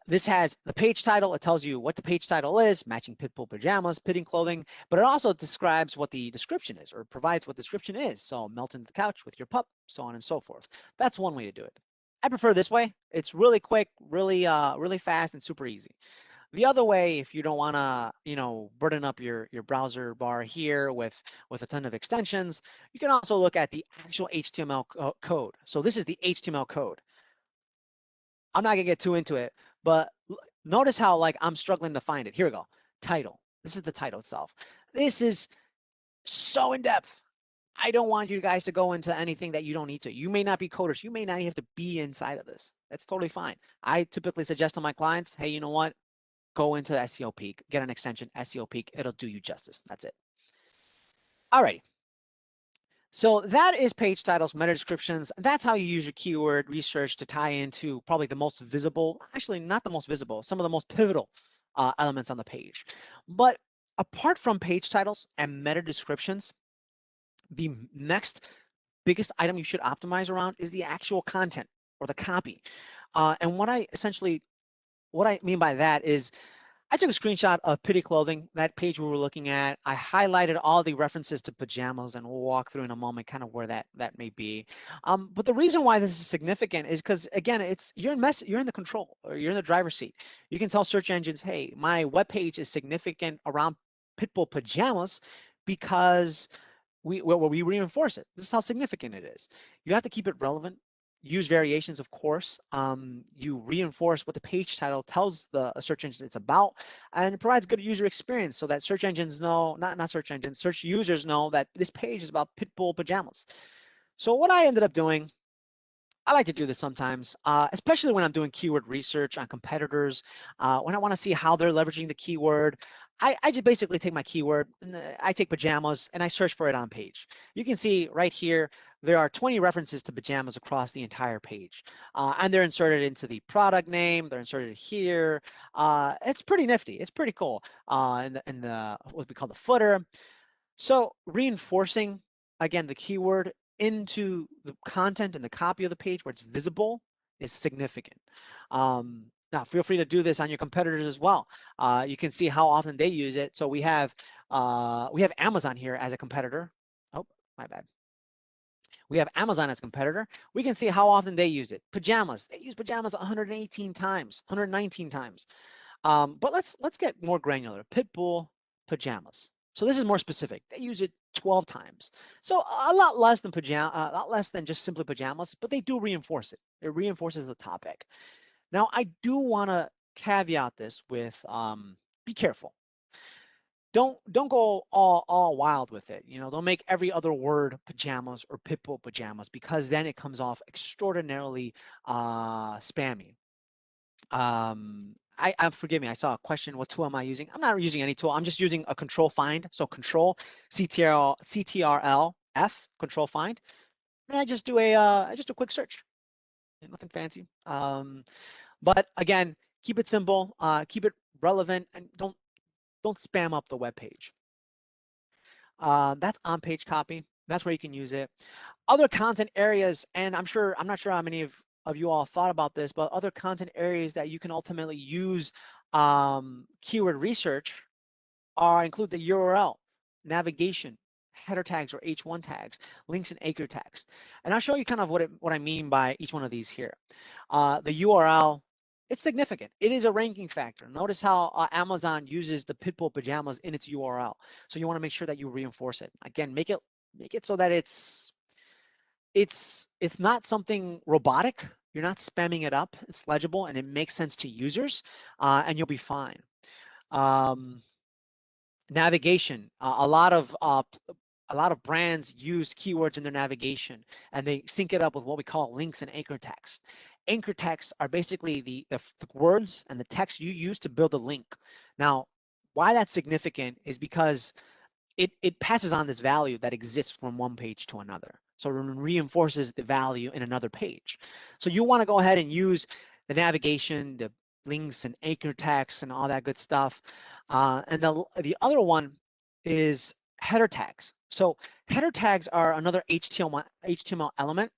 This has the page title. It tells you what the page title is, matching pitbull pajamas, pitting clothing, but it also describes what the description is, or provides what the description is. So melt into the couch with your pup, so on and so forth. That's one way to do it. I prefer this way. It's really quick, really fast, and super easy. The other way, if you don't want to, burden up your browser bar here with a ton of extensions, you can also look at the actual HTML code. So this is the HTML code. I'm not gonna get too into it, but notice how I'm struggling to find it. Here we go. Title. This is the title itself. This is so in depth. I don't want you guys to go into anything that you don't need to. You may not be coders. You may not even have to be inside of this. That's totally fine. I typically suggest to my clients, hey, you know what? Go into SEO Peak, get an extension, SEO Peak. It'll do you justice. That's it. All right. So that is page titles, meta descriptions. That's how you use your keyword research to tie into probably the most visible, actually not the most visible, some of the most pivotal elements on the page. But apart from page titles and meta descriptions, the next biggest item you should optimize around is the actual content or the copy. And what I mean by that is I took a screenshot of Pity Clothing, that page we were looking at. I highlighted all the references to pajamas, and we'll walk through in a moment kind of where that may be. But the reason why this is significant is because, again, you're in the control, or you're in the driver's seat. You can tell search engines, hey, my web page is significant around Pitbull pajamas because we reinforce it. This is how significant it is. You have to keep it relevant. Use variations, of course. You reinforce what the page title tells the search engine it's about, and it provides good user experience so that search engines know, not search engines, search users know that this page is about Pitbull pajamas. So what I ended up doing, I like to do this sometimes, especially when I'm doing keyword research on competitors, when I want to see how they're leveraging the keyword. I just basically take my keyword, and I take pajamas, and I search for it on page. You can see right here, there are 20 references to pajamas across the entire page. And they're inserted into the product name, they're inserted here. It's pretty nifty, it's pretty cool. In the what we call the footer. So reinforcing, again, the keyword into the content and the copy of the page where it's visible is significant. Now, feel free to do this on your competitors as well. You can see how often they use it. So we have Amazon here as a competitor. Oh, my bad. We have Amazon as a competitor. We can see how often they use it. Pajamas. They use pajamas 118 times, 119 times. But let's get more granular. Pitbull pajamas. So this is more specific. They use it 12 times. So a lot less than a lot less than just simply pajamas, but they do reinforce it. It reinforces the topic. Now, I do want to caveat this with be careful. Don't go all wild with it. Don't make every other word pajamas or pitbull pajamas, because then it comes off extraordinarily spammy. Forgive me, I saw a question, what tool am I using? I'm not using any tool. I'm just using a control find. So control CTRL F, control find. And I just do a quick search. Nothing fancy. But again, keep it simple, keep it relevant, and don't spam up the web page. That's on-page copy. That's where you can use it. Other content areas, and I'm not sure how many of you all thought about this, but other content areas that you can ultimately use keyword research include the URL, navigation, header tags or H1 tags, links and anchor tags. And I'll show you kind of what I mean by each one of these here. The URL, it's significant. It is a ranking factor. Notice how Amazon uses the Pitbull pajamas in its URL. So you want to make sure that you reinforce it. Again, make it so that it's not something robotic. You're not spamming it up. It's legible and it makes sense to users, and you'll be fine. Navigation. A lot of brands use keywords in their navigation, and they sync it up with what we call links and anchor text. Anchor texts are basically the words and the text you use to build a link. Now, why that's significant is because it passes on this value that exists from one page to another. So it reinforces the value in another page. So you want to go ahead and use the navigation, the links and anchor text and all that good stuff. And the other one is header tags. So header tags are another HTML element,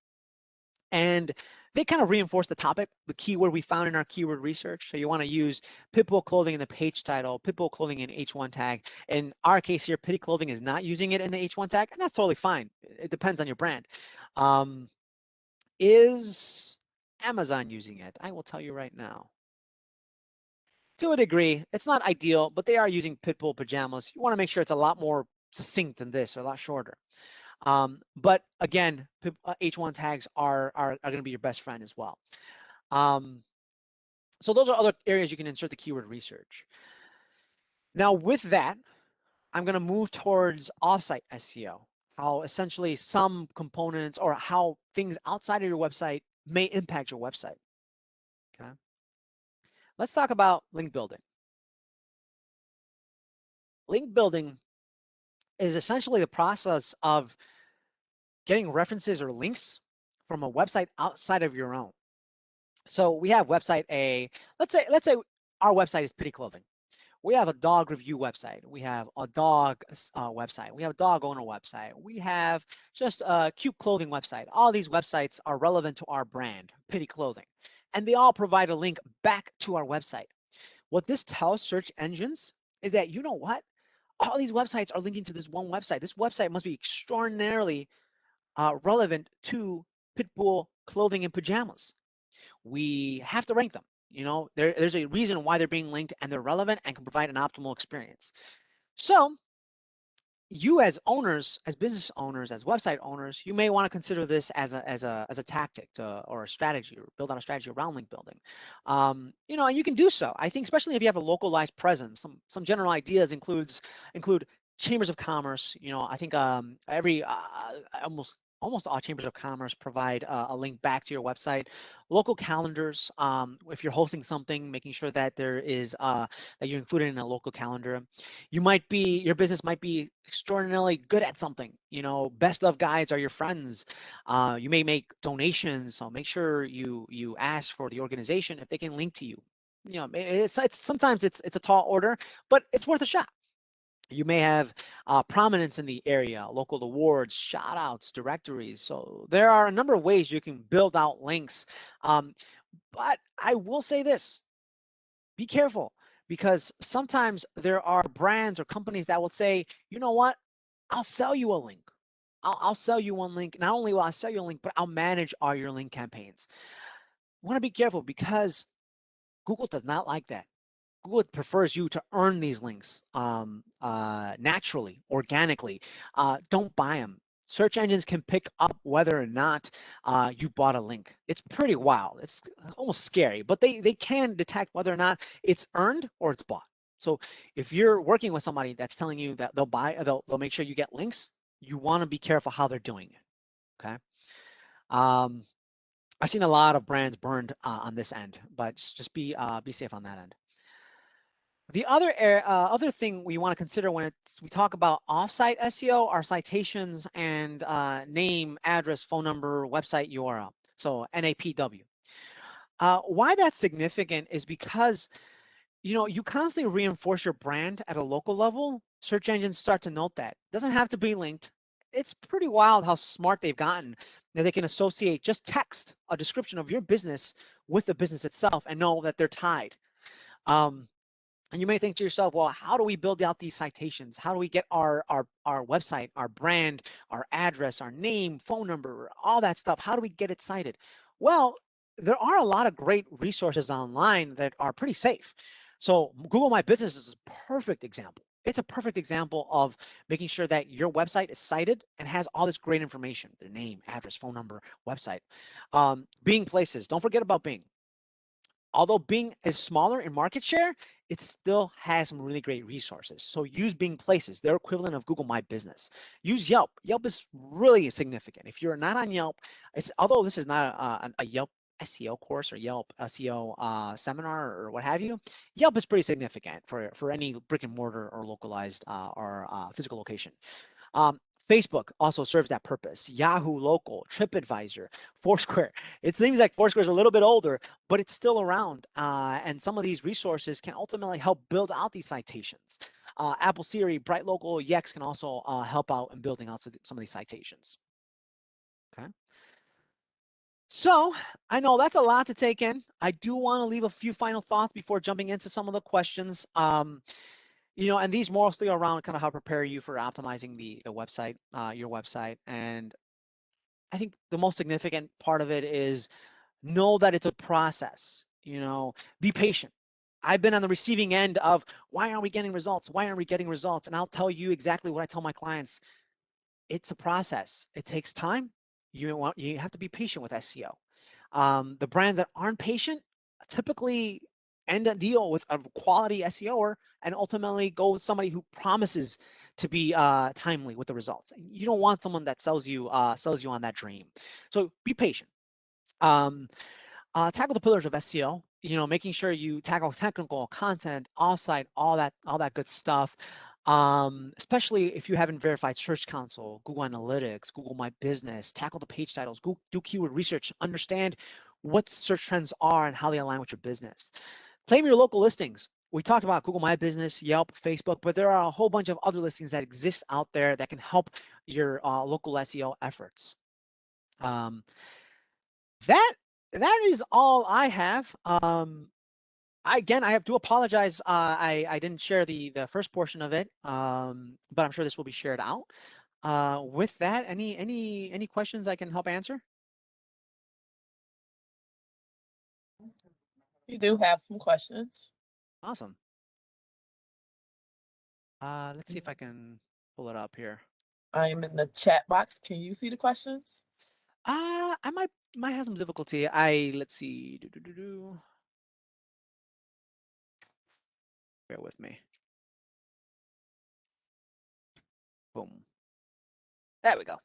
and they kind of reinforce the topic, the keyword we found in our keyword research. So you want to use Pitbull clothing in the page title, Pitbull clothing in H1 tag. In our case here, Pitty clothing is not using it in the H1 tag, and that's totally fine. It depends on your brand. Is Amazon using it? I will tell you right now. To a degree, it's not ideal, but they are using Pitbull pajamas. You want to make sure it's a lot more succinct than this, or a lot shorter. But again, H1 tags are going to be your best friend as well. So those are other areas you can insert the keyword research. Now with that, I'm going to move towards offsite SEO, how essentially some components or how things outside of your website may impact your website. Okay. Let's talk about link building. Link building is essentially the process of getting references or links from a website outside of your own. So we have website A. Let's say our website is Pitty Clothing. We have a dog review website. We have a dog website. We have a dog owner website. We have just a cute clothing website. All these websites are relevant to our brand, Pitty Clothing, and they all provide a link back to our website. What this tells search engines is that, you know what? All these websites are linking to this one website. This website must be extraordinarily relevant to Pitbull clothing and pajamas. We have to rank them. You know, there's a reason why they're being linked, and they're relevant and can provide an optimal experience. So you as owners, as business owners, as website owners, you may want to consider this as a tactic or a strategy, or build out a strategy around link building. You know, and you can do so. I think especially if you have a localized presence. Some general ideas include chambers of commerce. You know, I think almost all chambers of commerce provide a link back to your website. Local calendars, if you're hosting something, making sure that there is that you're included in a local calendar. Your business might be extraordinarily good at something. You know, best of guides are your friends. You may make donations, so make sure you ask for the organization if they can link to you. You know, it's sometimes it's a tall order, but it's worth a shot. You may have prominence in the area, local awards, shout outs, directories. So there are a number of ways you can build out links. But I will say this, be careful, because sometimes there are brands or companies that will say, you know what, I'll sell you a link. I'll sell you one link. Not only will I sell you a link, but I'll manage all your link campaigns. You want to be careful, because Google does not like that. Google prefers you to earn these links naturally, organically. Don't buy them. Search engines can pick up whether or not you bought a link. It's pretty wild. It's almost scary, but they can detect whether or not it's earned or it's bought. So if you're working with somebody that's telling you that they'll make sure you get links, you want to be careful how they're doing it. Okay. I've seen a lot of brands burned on this end, but just be safe on that end. The other thing we want to consider when we talk about offsite SEO are citations and name, address, phone number, website URL. So NAPW. Why that's significant is because, you know, you constantly reinforce your brand at a local level. Search engines start to note that. It doesn't have to be linked. It's pretty wild how smart they've gotten that they can associate just text, a description of your business, with the business itself, and know that they're tied. And you may think to yourself, well, how do we build out these citations? How do we get our website, our brand, our address, our name, phone number, all that stuff? How do we get it cited? Well, there are a lot of great resources online that are pretty safe. So Google My Business is a perfect example. it's a perfect example of making sure that your website is cited and has all this great information, the name, address, phone number, website. Bing Places, don't forget about Bing. Although Bing is smaller in market share, it still has some really great resources. So use Bing Places, their equivalent of Google My Business. Use Yelp. Yelp is really significant. If you're not on Yelp, although this is not a Yelp SEO course or Yelp SEO seminar or what have you, Yelp is pretty significant for any brick and mortar or localized or physical location. Um, Facebook also serves that purpose. Yahoo Local, TripAdvisor, Foursquare. It seems like Foursquare is a little bit older, but it's still around. And some of these resources can ultimately help build out these citations. Apple Siri, Bright Local, Yext can also help out in building out some of these citations. Okay. So I know that's a lot to take in. I do want to leave a few final thoughts before jumping into some of the questions. And these mostly around kind of how to prepare you for optimizing the website, your website. And I think the most significant part of it is know that it's a process, be patient. I've been on the receiving end of why aren't we getting results? Why aren't we getting results? And I'll tell you exactly what I tell my clients. It's a process. It takes time. You have to be patient with SEO. The brands that aren't patient typically end a deal with a quality SEOer and ultimately go with somebody who promises to be timely with the results. You don't want someone that sells you on that dream. So be patient. Tackle the pillars of SEO. Making sure you tackle technical content, offsite, all that good stuff. Especially if you haven't verified Search Console, Google Analytics, Google My Business, tackle the page titles, do keyword research, understand what search trends are and how they align with your business. Claim your local listings. We talked about Google My Business, Yelp, Facebook, but there are a whole bunch of other listings that exist out there that can help your local SEO efforts. That is all I have. I have to apologize. I didn't share the first portion of it, but I'm sure this will be shared out. With that, any questions I can help answer? You do have some questions. Awesome. Let's see if I can pull it up here. I am in the chat box. Can you see the questions? I might have some difficulty. Let's see. Bear with me. Boom. There we go.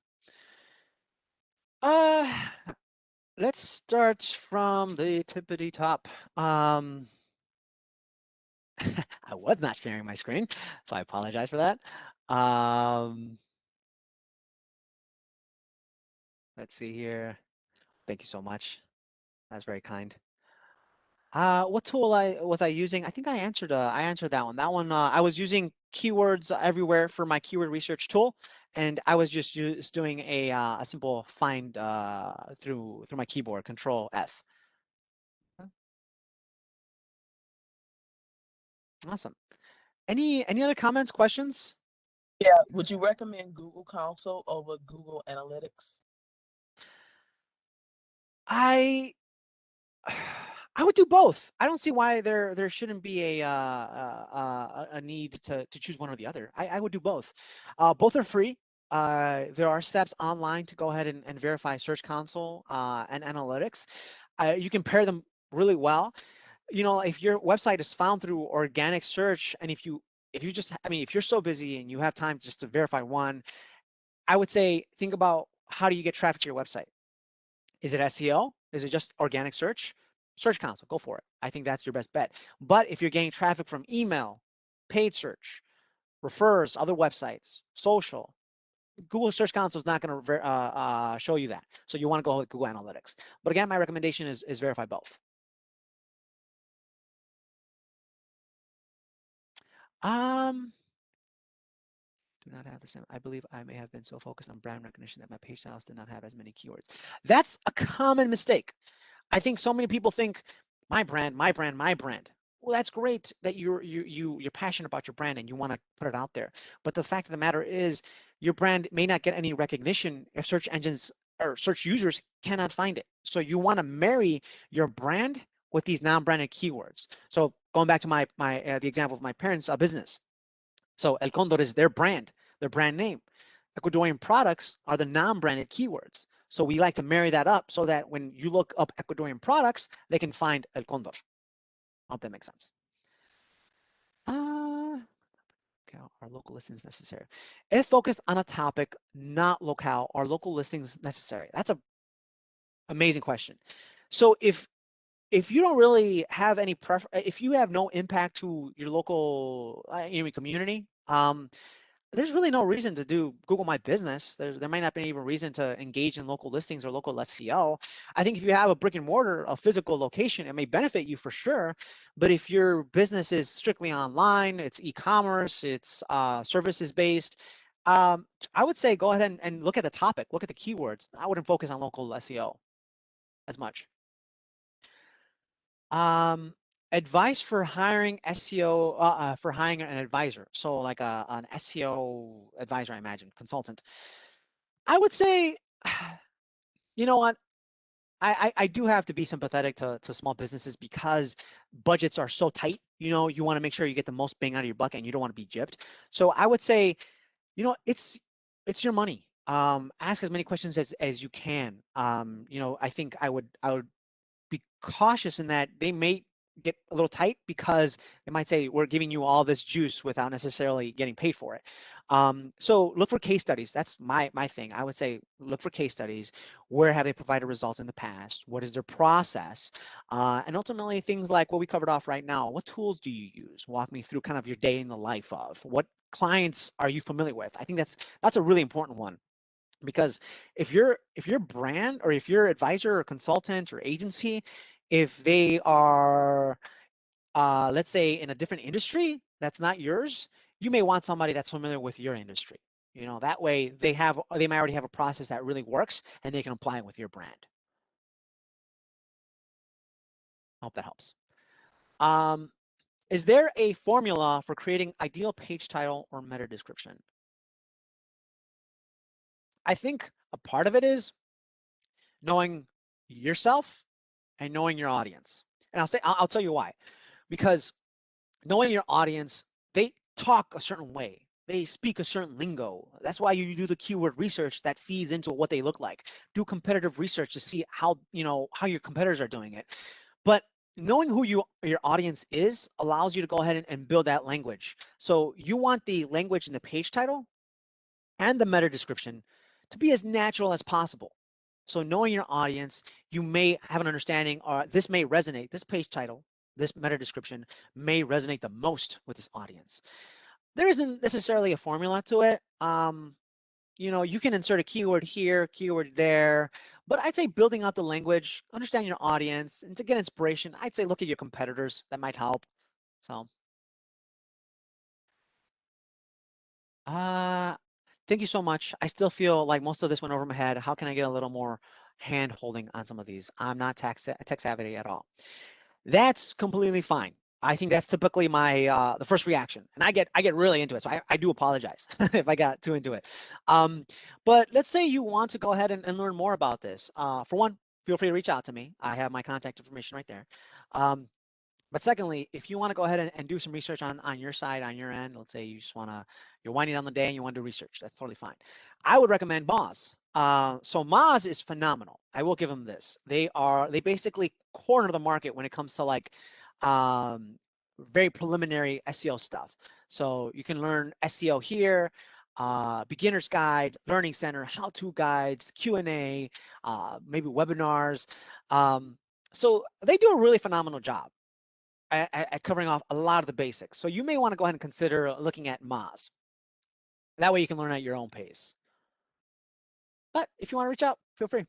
Let's start from the tippity top. I was not sharing my screen, so I apologize for that. Let's see here. Thank you so much. That's very kind. What tool was I using? I think I answered that one. That one I was using keywords everywhere for my keyword research tool, and I was just doing a simple find through my keyboard, Control F. Awesome. Any other comments, questions? Yeah. Would you recommend Google Console over Google Analytics? I would do both. I don't see why there shouldn't be a need to choose one or the other. I would do both. Both are free. There are steps online to go ahead and verify Search Console and Analytics. You can pair them really well. If your website is found through organic search, and if you're so busy and you have time just to verify one, I would say think about how do you get traffic to your website. Is it SEO? Is it just organic search? Search Console, go for it. I think that's your best bet. But if you're getting traffic from email, paid search, refers, other websites, social, Google Search Console is not going to show you that. So you want to go with Google Analytics. But again, my recommendation is verify both. Do not have the same. I believe I may have been so focused on brand recognition that my page styles did not have as many keywords. That's a common mistake. I think so many people think my brand, my brand, my brand. Well, that's great that you're passionate about your brand and you want to put it out there. But the fact of the matter is your brand may not get any recognition if search engines or search users cannot find it. So you want to marry your brand with these non-branded keywords. So going back to the example of my parents' business, So El Condor is their brand name. Ecuadorian products are the non-branded keywords. So we like to marry that up so that when you look up Ecuadorian products, they can find El Condor. I hope that makes sense. Okay, are local listings necessary? If focused on a topic, not locale, are local listings necessary? That's a amazing question. So if you don't really have any if you have no impact to your local community, there's really no reason to do Google My Business. There might not be even reason to engage in local listings or local SEO. I think if you have a brick and mortar, a physical location, it may benefit you for sure. But if your business is strictly online, it's e-commerce, it's services based, I would say go ahead and look at the topic, look at the keywords. I wouldn't focus on local SEO as much. Advice for hiring SEO, for hiring an advisor. So like an SEO advisor, I imagine, consultant. I would say, you know what? I do have to be sympathetic to small businesses because budgets are so tight. You want to make sure you get the most bang out of your buck and you don't want to be gypped. So I would say, it's your money. Ask as many questions as you can. I think I would be cautious in that they may get a little tight because they might say we're giving you all this juice without necessarily getting paid for it. So look for case studies. That's my thing. I would say look for case studies. Where have they provided results in the past? What is their process? And ultimately things like what we covered off right now. What tools do you use? Walk me through kind of your day in the life of. What clients are you familiar with? I think that's a really important one. Because if your brand or if your advisor or consultant or agency, if they are let's say in a different industry that's not yours, you may want somebody that's familiar with your industry. That way they might already have a process that really works and they can apply it with your brand. I hope that helps. Is there a formula for creating ideal page title or meta description? I think a part of it is knowing yourself and knowing your audience. And I'll tell you why. Because knowing your audience, they talk a certain way. They speak a certain lingo. That's why you do the keyword research that feeds into what they look like. Do competitive research to see how your competitors are doing it. But knowing who your audience is allows you to go ahead and build that language. So you want the language in the page title and the meta description to be as natural as possible. So knowing your audience, you may have an understanding, or this may resonate, this page title, this meta description may resonate the most with this audience. There isn't necessarily a formula to it. You can insert a keyword here, keyword there, but I'd say building out the language, understand your audience, and to get inspiration, I'd say look at your competitors. That might help. So, thank you so much. I still feel like most of this went over my head. How can I get a little more hand holding on some of these? I'm not tech savvy at all. That's completely fine. I think that's typically my the first reaction, and I get really into it. So I do apologize if I got too into it. But let's say you want to go ahead and learn more about this. For one, feel free to reach out to me. I have my contact information right there. But secondly, if you want to go ahead and do some research on your side, on your end, let's say you're winding down the day and you want to do research, that's totally fine. I would recommend Moz. So Moz is phenomenal. I will give them this. They basically corner the market when it comes to like very preliminary SEO stuff. So you can learn SEO here, beginner's guide, learning center, how-to guides, Q&A, maybe webinars. So they do a really phenomenal job at covering off a lot of the basics. So you may want to go ahead and consider looking at Moz. That way you can learn at your own pace. But if you want to reach out, feel free.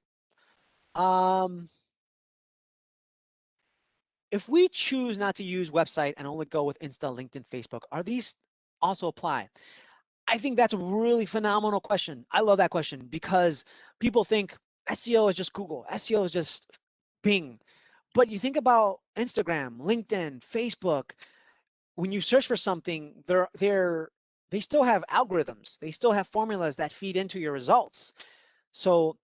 If we choose not to use website and only go with Insta, LinkedIn, Facebook, are these also apply? I think that's a really phenomenal question. I love that question because people think SEO is just Google, SEO is just Bing. But you think about Instagram, LinkedIn, Facebook, when you search for something, they still have algorithms. They still have formulas that feed into your results. So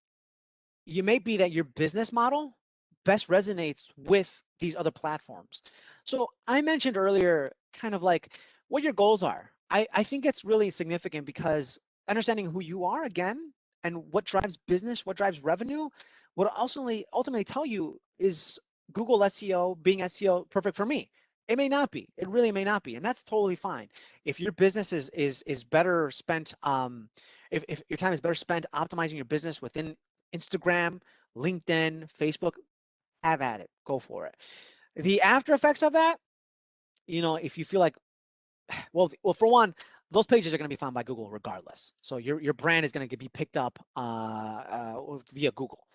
you may be that your business model best resonates with these other platforms. So I mentioned earlier kind of like what your goals are. I think it's really significant because understanding who you are again and what drives business, what drives revenue, what ultimately tell you is Google SEO being SEO perfect for me. It may not be. It really may not be, and that's totally fine. If your business is better spent, if your time is better spent optimizing your business within Instagram, LinkedIn, Facebook, have at it. Go for it. The after effects of that, if you feel like, well, for one, those pages are going to be found by Google regardless. So your brand is going to be picked up via Google.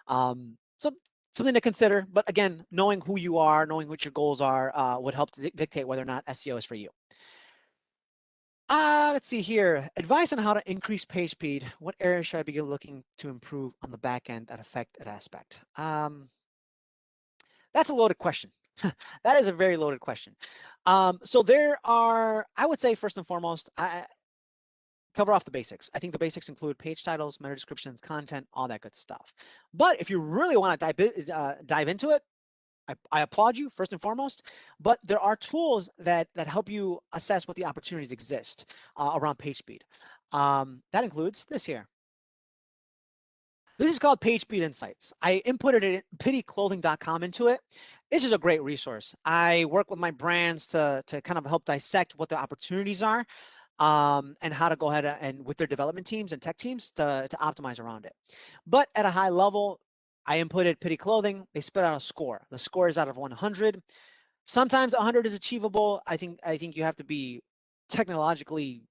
So something to consider. But again, knowing who you are, knowing what your goals are, would help to dictate whether or not SEO is for you. Let's see here. Advice on how to increase page speed. What areas should I begin looking to improve on the back end that affect that aspect? That's a loaded question. That is a very loaded question. So there are, I would say, first and foremost, I cover off the basics. I think the basics include page titles, meta descriptions, content, all that good stuff. But if you really want to dive into it, I applaud you first and foremost. But there are tools that help you assess what the opportunities exist around page speed. That includes this here. This is called Page Speed Insights. I inputted it, pittyclothing.com into it. This is a great resource. I work with my brands to kind of help dissect what the opportunities are and how to go ahead and with their development teams and tech teams to optimize around it. But at a high level, I inputted Pitty Clothing. They spit out a score. The score is out of 100. Sometimes 100 is achievable. I think you have to be technologically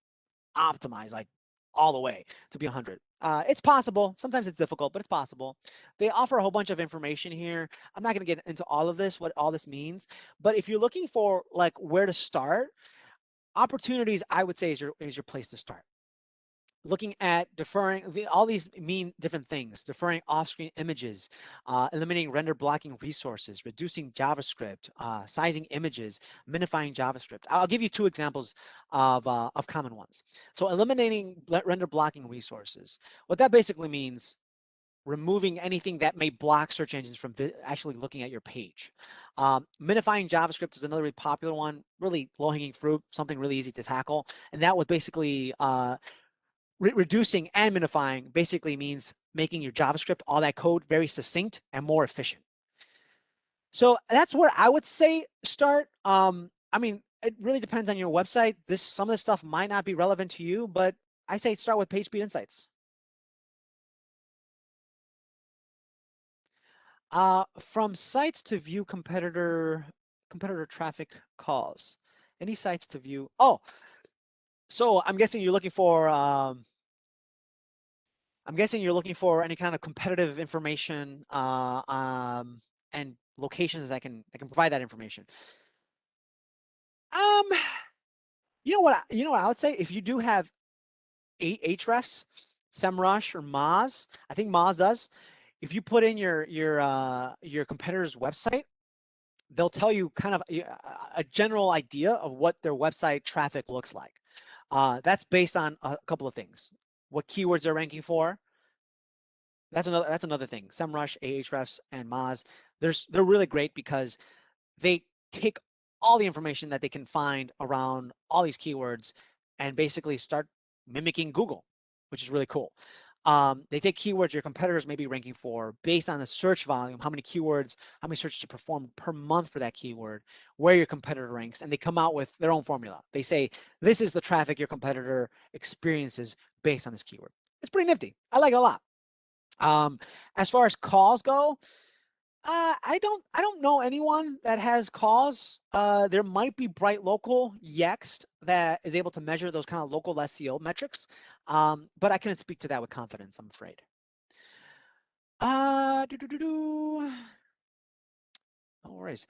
optimized, like all the way to be 100. It's possible. Sometimes it's difficult, but it's possible. They offer a whole bunch of information here. I'm not going to get into all of this, what all this means. But if you're looking for like where to start, opportunities, I would say, is your place to start. Looking at deferring, all these mean different things: deferring off-screen images, eliminating render blocking resources, reducing JavaScript, sizing images, minifying JavaScript. I'll give you two examples of common ones. So eliminating render blocking resources. What that basically means, removing anything that may block search engines from actually looking at your page. Minifying JavaScript is another really popular one, really low-hanging fruit, something really easy to tackle. And that was basically reducing and minifying basically means making your JavaScript, all that code, very succinct and more efficient. So that's where I would say start. I mean, it really depends on your website. Some of this stuff might not be relevant to you, but I say start with PageSpeed Insights. From sites to view competitor traffic calls. Any sites to view? Oh, so I'm guessing you're looking for any kind of competitive information and locations that can provide that information. You know what I would say? If you do have Ahrefs, SEMrush, or Moz, I think Moz does. If you put in your competitor's website, they'll tell you kind of a general idea of what their website traffic looks like. That's based on a couple of things: what keywords they're ranking for. That's another thing. SEMrush, Ahrefs, and Moz, they're really great because they take all the information that they can find around all these keywords and basically start mimicking Google, which is really cool. They take keywords your competitors may be ranking for based on the search volume, how many keywords, how many searches you perform per month for that keyword, where your competitor ranks, and they come out with their own formula. They say, this is the traffic your competitor experiences based on this keyword. It's pretty nifty. I like it a lot. As far as calls go, I don't know anyone that has calls. There might be Bright Local Yext that is able to measure those kind of local SEO metrics, but I couldn't speak to that with confidence, I'm afraid. No worries.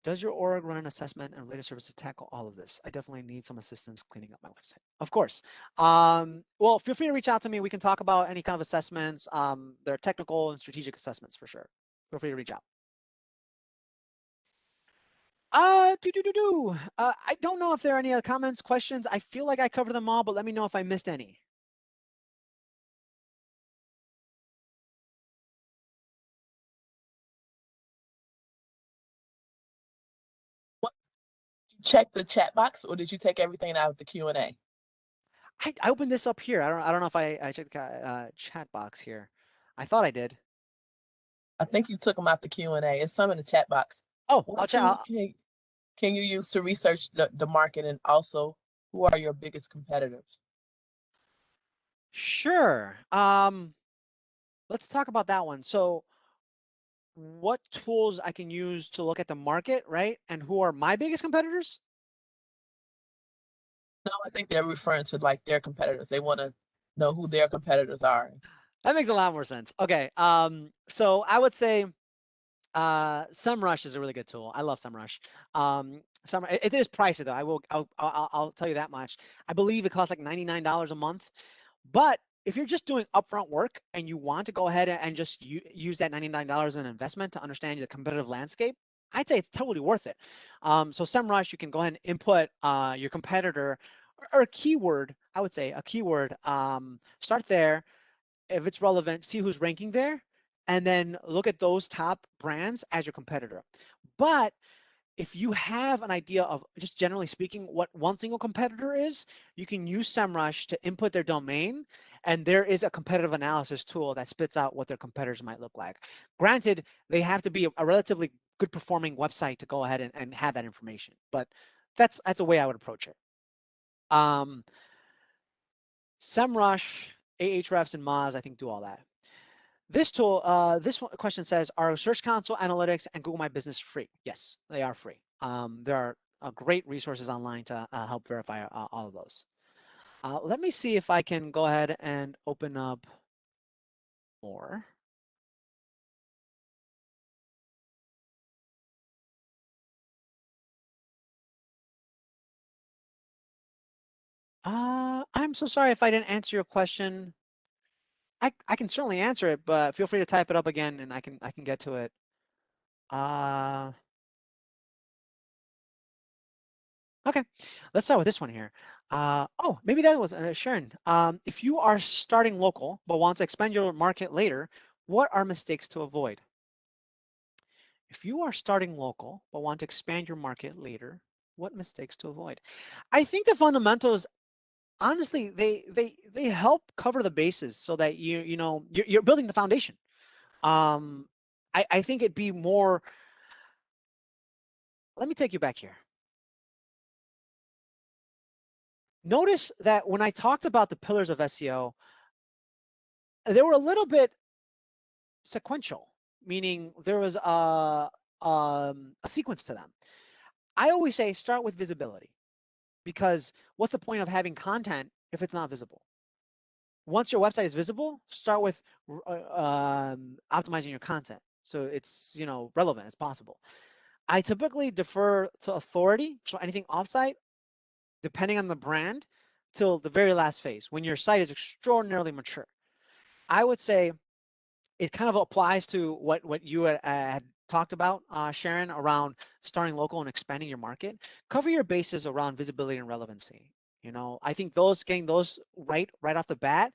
Does your org run an assessment and related services tackle all of this? I definitely need some assistance cleaning up my website. Of course. Well, feel free to reach out to me. We can talk about any kind of assessments. There are technical and strategic assessments for sure. Feel free to reach out. I don't know if there are any other comments, questions. I feel like I covered them all, but let me know if I missed any. check the chat box, or did you take everything out of the Q&A? I opened this up here. I don't know if I checked the chat box here. I thought I did. I think you took them out the Q&A. It's some in the chat box. Oh, I'll What check. tool can you use to research the market, and also who are your biggest competitors? Sure. Let's talk about that one. So, what tools I can use to look at the market, right? And who are my biggest competitors? No, I think they're referring to like their competitors. They want to know who their competitors are. That makes a lot more sense. Okay. So I would say SEMrush is a really good tool. I love SEMrush. It is pricey though. I'll tell you that much. I believe it costs like $99 a month. But if you're just doing upfront work and you want to go ahead and just use that $99 as an investment to understand the competitive landscape, I'd say it's totally worth it. So SEMrush, you can go ahead and input your competitor or a keyword. I would say a keyword. Start there. If it's relevant, see who's ranking there, and then look at those top brands as your competitor. But if you have an idea of just generally speaking what one single competitor is, you can use SEMrush to input their domain, and there is a competitive analysis tool that spits out what their competitors might look like. Granted, they have to be a relatively good performing website to go ahead and have that information, but that's a way I would approach it. SEMrush, Ahrefs, and Moz, I think, do all that. This tool, this question says, are Search Console Analytics and Google My Business free? Yes, they are free. There are great resources online to help verify all of those. Let me see if I can go ahead and open up more. I'm so sorry if I didn't answer your question. I can certainly answer it, but feel free to type it up again and I can get to it. Okay, let's start with this one here. Oh, maybe that was Sharon. If you are starting local but want to expand your market later, what are mistakes to avoid? If you are starting local but want to expand your market later, what mistakes to avoid? I think the fundamentals, honestly, they help cover the bases so that you're building the foundation. I think it'd be more. Let me take you back here. Notice that when I talked about the pillars of SEO, they were a little bit sequential, meaning there was a sequence to them. I always say start with visibility, because what's the point of having content if it's not visible? Once your website is visible, start with optimizing your content so it's relevant as possible. I typically defer to authority, so anything offsite, depending on the brand, till the very last phase when your site is extraordinarily mature. I would say it kind of applies to what you had talked about, Sharon, around starting local and expanding your market. Cover your bases around visibility and relevancy. I think getting those right off the bat,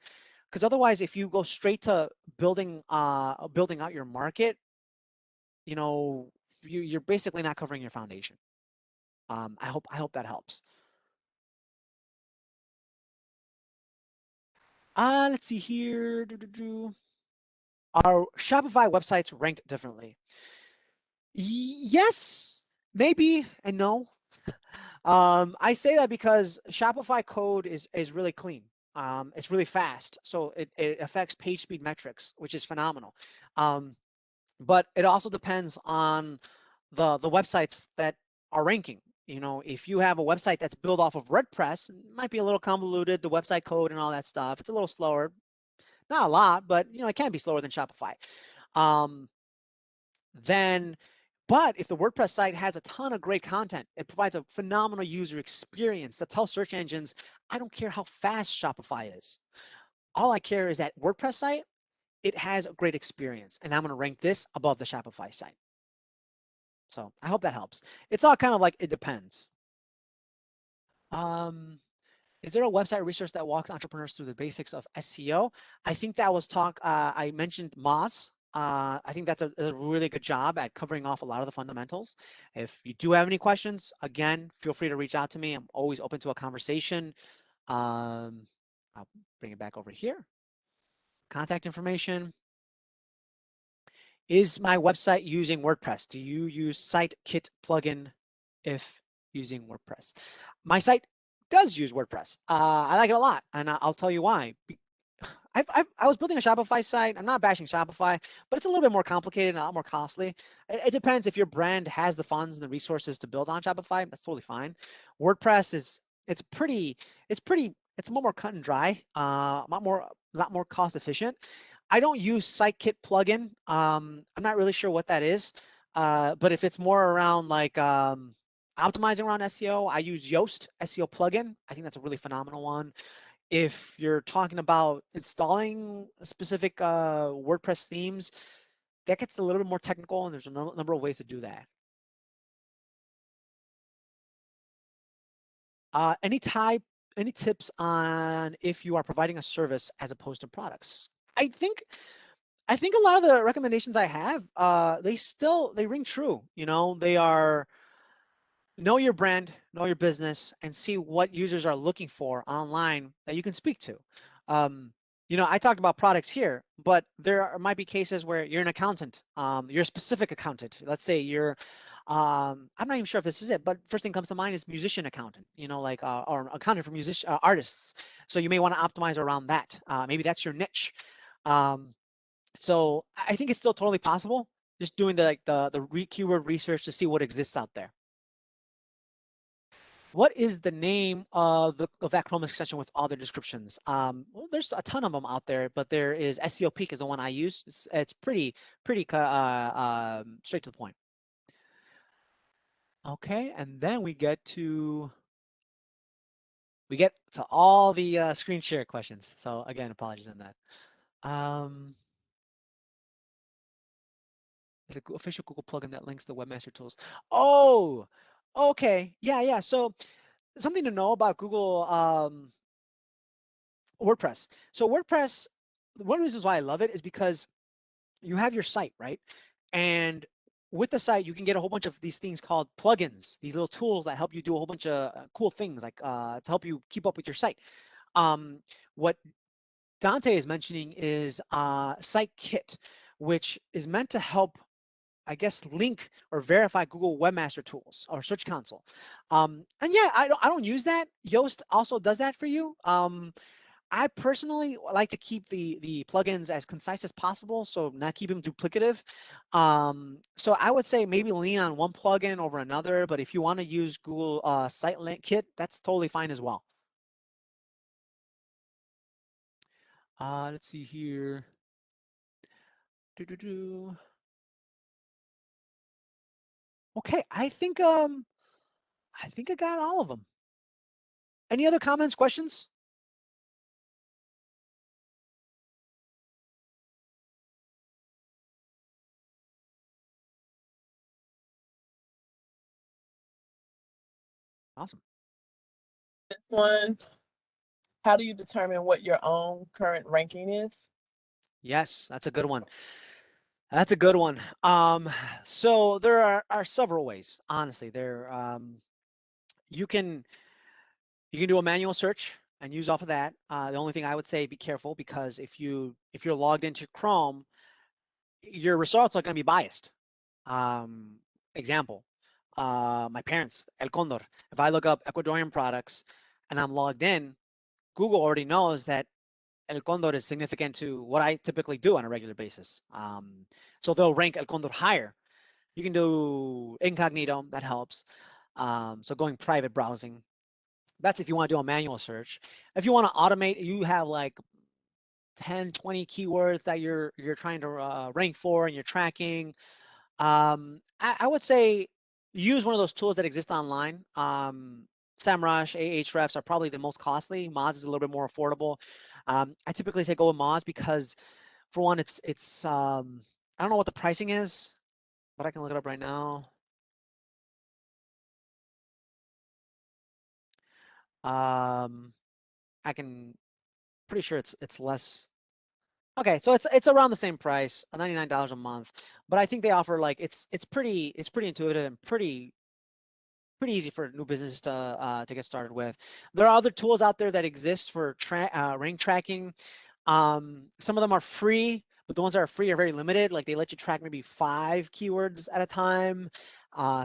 because otherwise, if you go straight to building out your market, you're basically not covering your foundation. I hope that helps. Let's see here. Are Shopify websites ranked differently? Yes, maybe, and no. I say that because Shopify code is really clean. It's really fast, so it affects page speed metrics, which is phenomenal. But it also depends on the websites that are ranking. If you have a website that's built off of WordPress, it might be a little convoluted, the website code and all that stuff. It's a little slower, not a lot, but it can be slower than Shopify. Then But if the WordPress site has a ton of great content, it provides a phenomenal user experience that tells search engines, I don't care how fast Shopify is. All I care is that WordPress site, it has a great experience, and I'm going to rank this above the Shopify site. So I hope that helps. It's all kind of like, it depends. Is there a website resource that walks entrepreneurs through the basics of SEO? I think that was I mentioned Moz. I think that's a really good job at covering off a lot of the fundamentals. If you do have any questions, again, feel free to reach out to me. I'm always open to a conversation. Um, I'll bring it back over here. Contact information. Is my website using WordPress? Do you use Sitekit plugin if using WordPress? My site does use WordPress. I like it a lot, and I'll tell you why. I was building a Shopify site. I'm not bashing Shopify, but it's a little bit more complicated and a lot more costly. It depends if your brand has the funds and the resources to build on Shopify. That's totally fine. WordPress is it's more cut and dry, a lot more cost efficient. I don't use Sitekit plugin. I'm not really sure what that is, but if it's more around like optimizing around SEO, I use Yoast SEO plugin. I think that's a really phenomenal one. If you're talking about installing specific WordPress themes, that gets a little bit more technical, and there's a number of ways to do that. Any tips on if you are providing a service as opposed to products? I think I think a lot of the recommendations I have, they ring true. You know, they are know your brand, know your business, and see what users are looking for online that you can speak to. Um, I talked about products here, but might be cases where you're an accountant, you're a specific accountant. Let's say you're, I'm not even sure if this is it, but first thing comes to mind is musician accountant, like, or accountant for artists. So you may want to optimize around that. Maybe that's your niche. Um, so I think it's still totally possible. Just doing the keyword research to see what exists out there. What is the name of that Chrome extension with all the descriptions? Well, there's a ton of them out there, but there is SEO Peak is the one I use. It's pretty straight to the point. Okay, and then we get to all the screen share questions. So again, apologies on that. There's an official Google plugin that links the webmaster tools. Oh, okay, yeah. So something to know about Google WordPress. So WordPress, one of the reasons why I love it is because you have your site, right? And with the site, you can get a whole bunch of these things called plugins, these little tools that help you do a whole bunch of cool things, like to help you keep up with your site. What Dante is mentioning is Site Kit, which is meant to help, I guess, link or verify Google Webmaster Tools or Search Console. And yeah, I don't use that. Yoast also does that for you. I personally like to keep the plugins as concise as possible, so not keep them duplicative. So I would say maybe lean on one plugin over another, but if you want to use Google Site Link Kit, that's totally fine as well. Let's see here. Okay, I think I got all of them. Any other comments, questions? Awesome. This one, how do you determine what your own current ranking is? Yes, that's a good one. That's a good one. So there are several ways, honestly. You can do a manual search and use off of that. The only thing I would say, be careful, because if you're logged into Chrome, your results are going to be biased. Um, Example, my parents, El Condor. If I look up Ecuadorian products and I'm logged in, Google already knows that El Condor is significant to what I typically do on a regular basis. So they'll rank El Condor higher. You can do incognito, that helps. So going private browsing, that's if you want to do a manual search. If you want to automate, you have like 10, 20 keywords that you're trying to rank for and you're tracking. I would say use one of those tools that exist online. SEMrush, Ahrefs are probably the most costly. Moz is a little bit more affordable. I typically say go with Moz because, for one, it's I don't know what the pricing is, but I can look it up right now. I can pretty sure it's less. Okay, so it's around the same price, $99 a month, but I think they offer like it's pretty intuitive and pretty easy for new businesses to get started with. There are other tools out there that exist for rank tracking. Some of them are free, but the ones that are free are very limited. Like they let you track maybe 5 keywords at a time.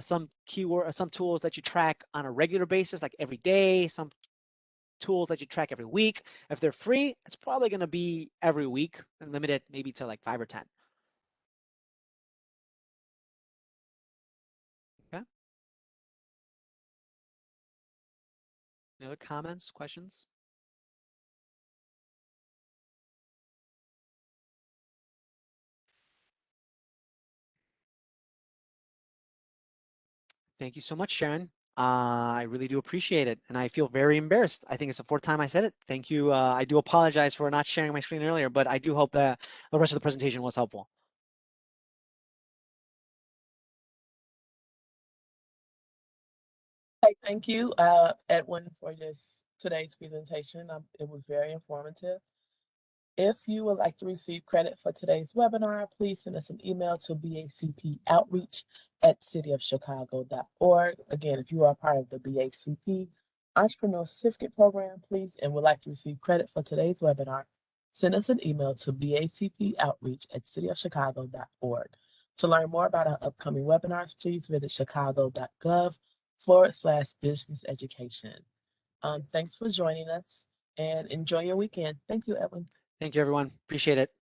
Some tools that you track on a regular basis, like every day. Some tools that you track every week. If they're free, it's probably going to be every week and limited maybe to like 5 or 10. Okay. Any other comments, questions? Thank you so much, Sharon. I really do appreciate it, and I feel very embarrassed. I think it's the 4th time I said it. Thank you. I do apologize for not sharing my screen earlier, but I do hope that the rest of the presentation was helpful. Hey, thank you, Edwin, for today's presentation. It was very informative. If you would like to receive credit for today's webinar, please send us an email to bacpoutreach@cityofchicago.org. Again, if you are part of the BACP Entrepreneur Certificate Program, please, and would like to receive credit for today's webinar, send us an email to bacpoutreach@cityofchicago.org. To learn more about our upcoming webinars, please visit chicago.gov/business education. Thanks for joining us and enjoy your weekend. Thank you, Edwin. Thank you, everyone. Appreciate it.